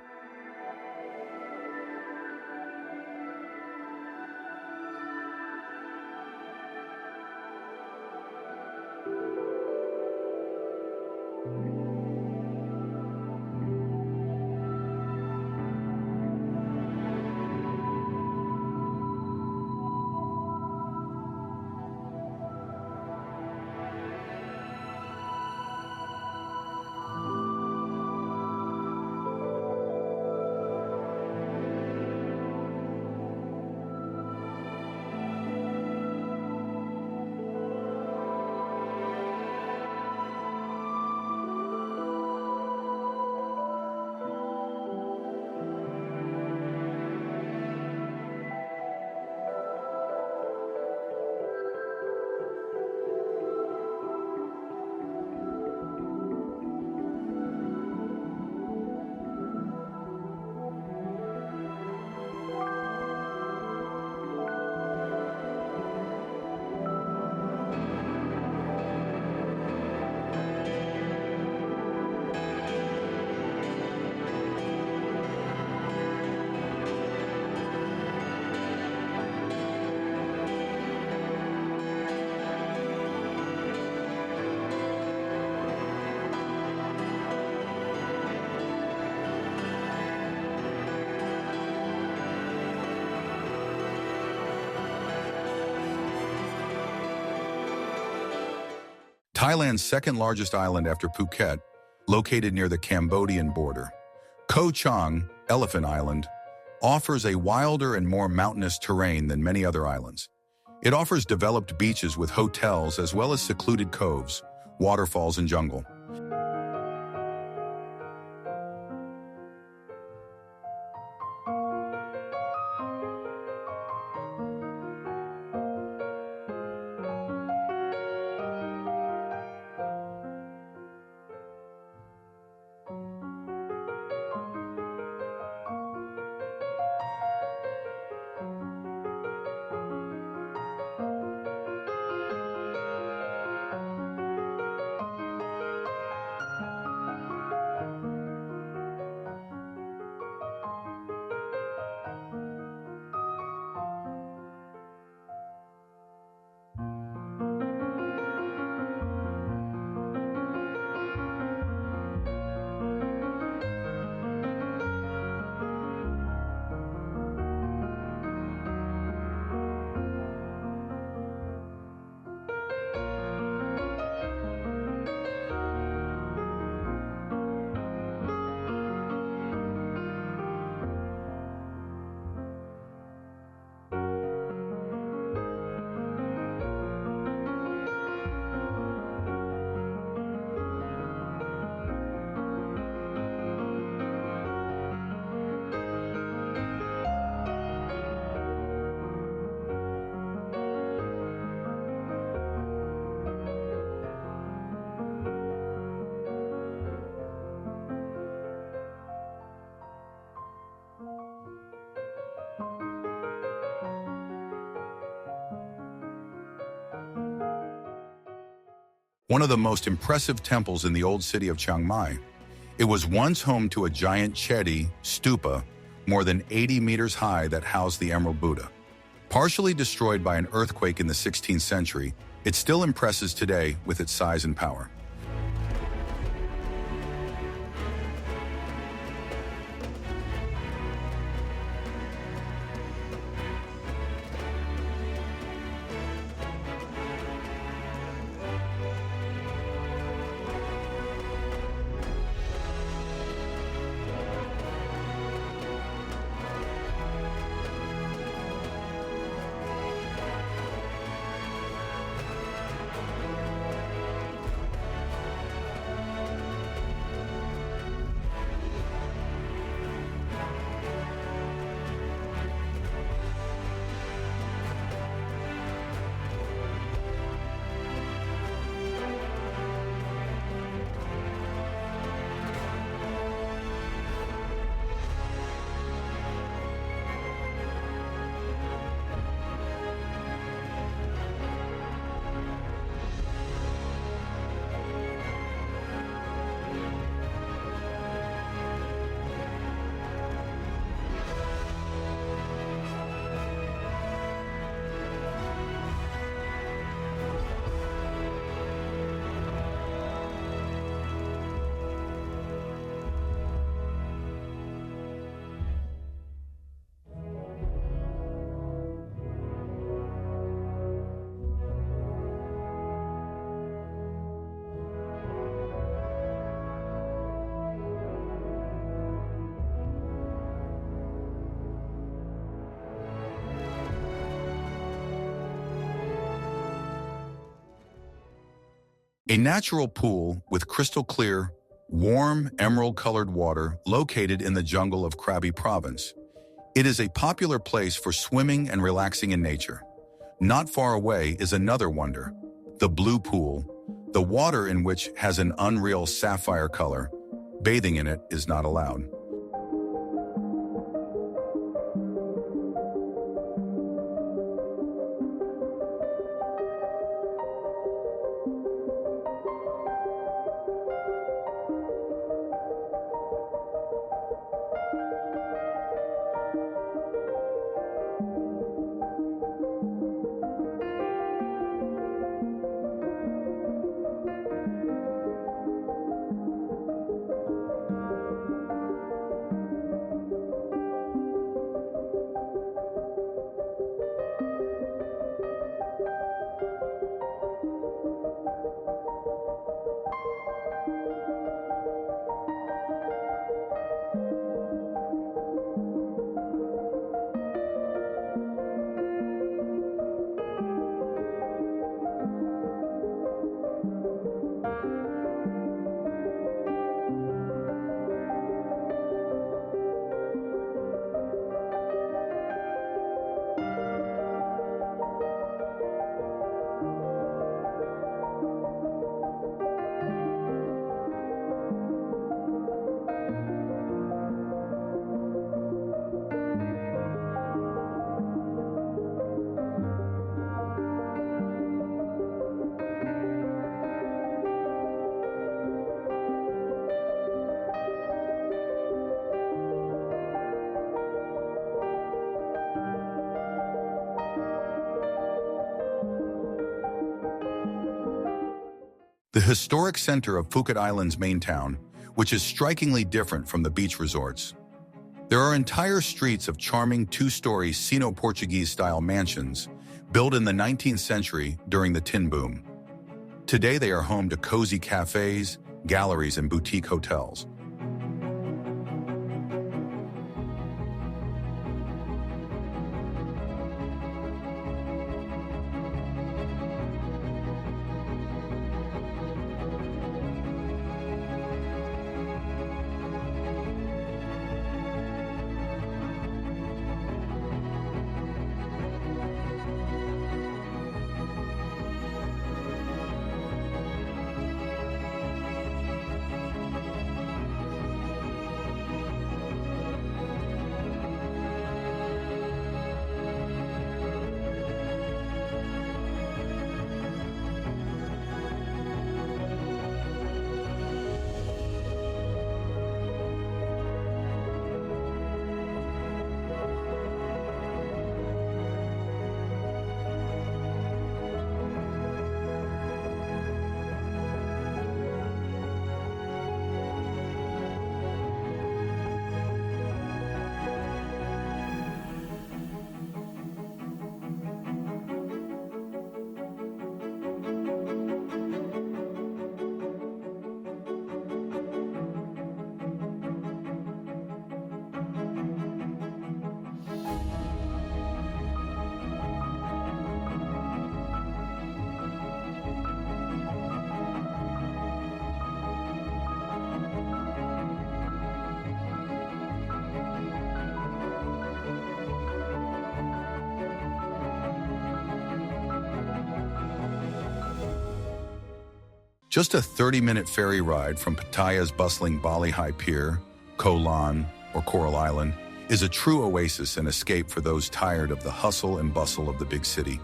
Speaker 1: Thailand's second largest island after Phuket, located near the Cambodian border. Koh Chang, Elephant Island, offers a wilder and more mountainous terrain than many other islands. It offers developed beaches with hotels as well as secluded coves, waterfalls, and jungle. one of the most impressive temples in the old city of Chiang Mai. It was once home to a giant chedi stupa, more than 80 meters high, that housed the Emerald Buddha. Partially destroyed by an earthquake in the 16th century, it still impresses today with its size and power. A natural pool with crystal clear, warm, emerald-colored water located in the jungle of Krabi province. It is a popular place for swimming and relaxing in nature. Not far away is another wonder, the Blue Pool, the water in which has an unreal sapphire color. Bathing in it is not allowed. The historic center of Phuket Island's main town, which is strikingly different from the beach resorts. There are entire streets of charming two-story Sino-Portuguese-style mansions built in the 19th century during the tin boom. Today they are home to cozy cafes, galleries, and boutique hotels. Just a 30-minute ferry ride from Pattaya's bustling Bali High Pier, Koh Lan, or Coral Island is a true oasis and escape for those tired of the hustle and bustle of the big city.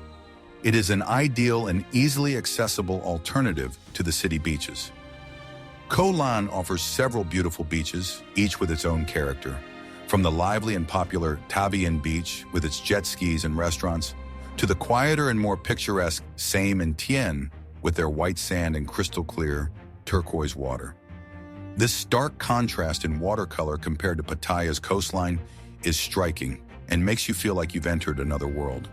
Speaker 1: It is an ideal and easily accessible alternative to the city beaches. Koh Lan offers several beautiful beaches, each with its own character. From the lively and popular Ta Bien Beach with its jet skis and restaurants, to the quieter and more picturesque Same and Tien with their white sand and crystal clear turquoise water. This stark contrast in watercolor compared to Pattaya's coastline is striking and makes you feel like you've entered another world.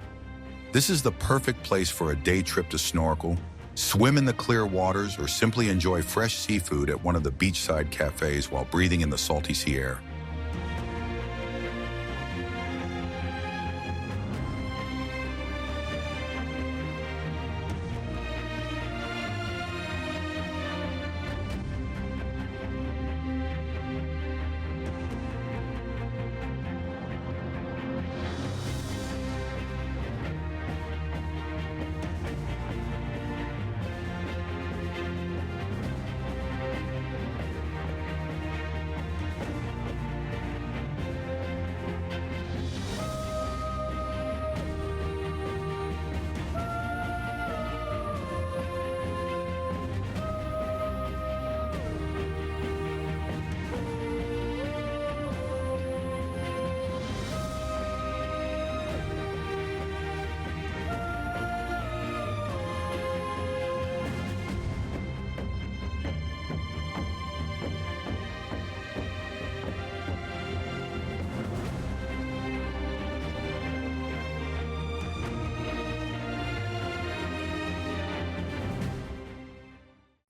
Speaker 1: This is the perfect place for a day trip to snorkel, swim in the clear waters, or simply enjoy fresh seafood at one of the beachside cafes while breathing in the salty sea air.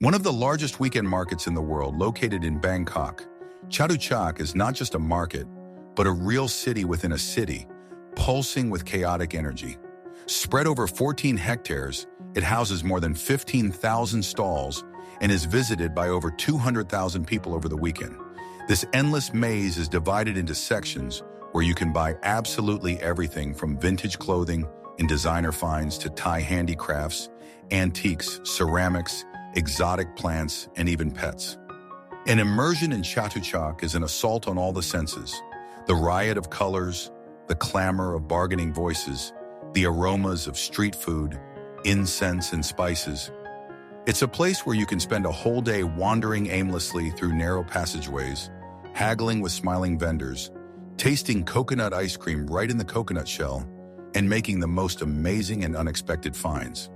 Speaker 1: One of the largest weekend markets in the world, located in Bangkok, Chatuchak is not just a market, but a real city within a city, pulsing with chaotic energy. Spread over 14 hectares, it houses more than 15,000 stalls and is visited by over 200,000 people over the weekend. This endless maze is divided into sections where you can buy absolutely everything from vintage clothing and designer finds to Thai handicrafts, antiques, ceramics, exotic plants, and even pets. An immersion in Chatuchak is an assault on all the senses. The riot of colors, the clamor of bargaining voices, the aromas of street food, incense and spices. It's a place where you can spend a whole day wandering aimlessly through narrow passageways, haggling with smiling vendors, tasting coconut ice cream right in the coconut shell, and making the most amazing and unexpected finds.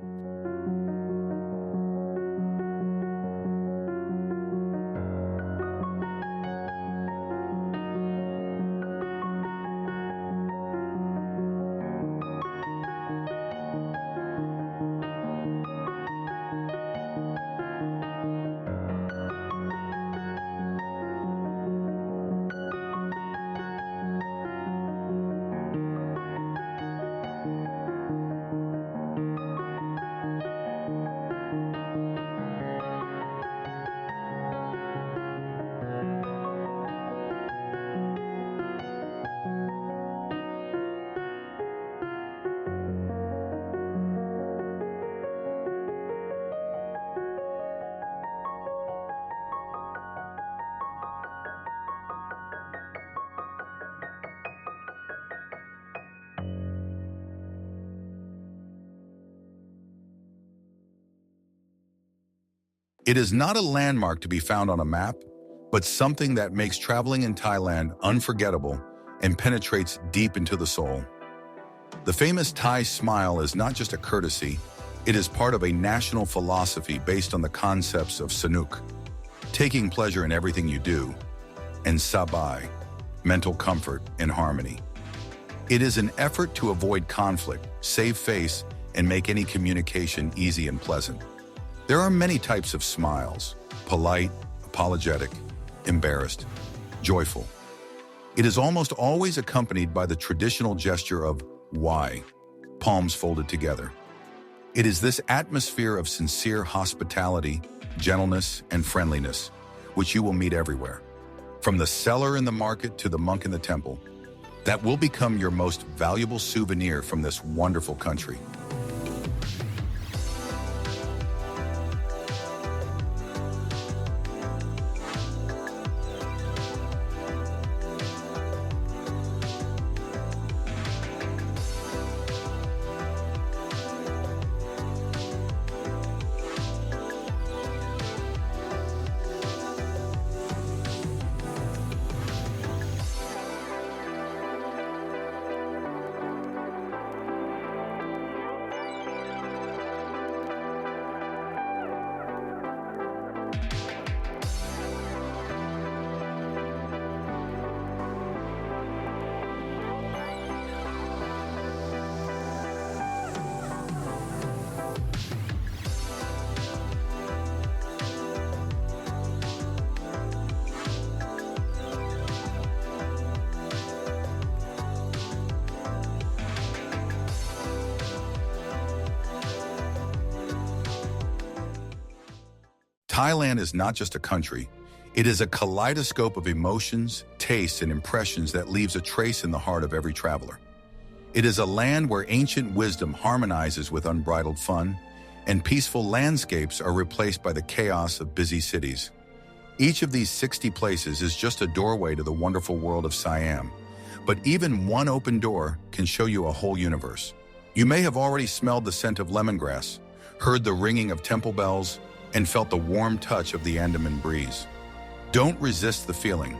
Speaker 1: It is not a landmark to be found on a map, but something that makes traveling in Thailand unforgettable and penetrates deep into the soul. The famous Thai smile is not just a courtesy, it is part of a national philosophy based on the concepts of sanuk, taking pleasure in everything you do, and sabai, mental comfort and harmony. It is an effort to avoid conflict, save face, and make any communication easy and pleasant. There are many types of smiles: polite, apologetic, embarrassed, joyful. It is almost always accompanied by the traditional gesture of Y, palms folded together. It is this atmosphere of sincere hospitality, gentleness, and friendliness, which you will meet everywhere, from the seller in the market to the monk in the temple, that will become your most valuable souvenir from this wonderful country. Thailand is not just a country, it is a kaleidoscope of emotions, tastes, and impressions that leaves a trace in the heart of every traveler. It is a land where ancient wisdom harmonizes with unbridled fun, and peaceful landscapes are replaced by the chaos of busy cities. Each of these 60 places is just a doorway to the wonderful world of Siam, but even one open door can show you a whole universe. You may have already smelled the scent of lemongrass, heard the ringing of temple bells, and felt the warm touch of the Andaman breeze. Don't resist the feeling.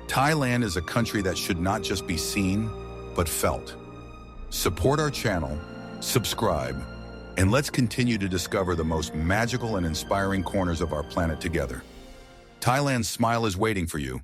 Speaker 1: Thailand is a country that should not just be seen, but felt. Support our channel, subscribe, and let's continue to discover the most magical and inspiring corners of our planet together. Thailand's smile is waiting for you.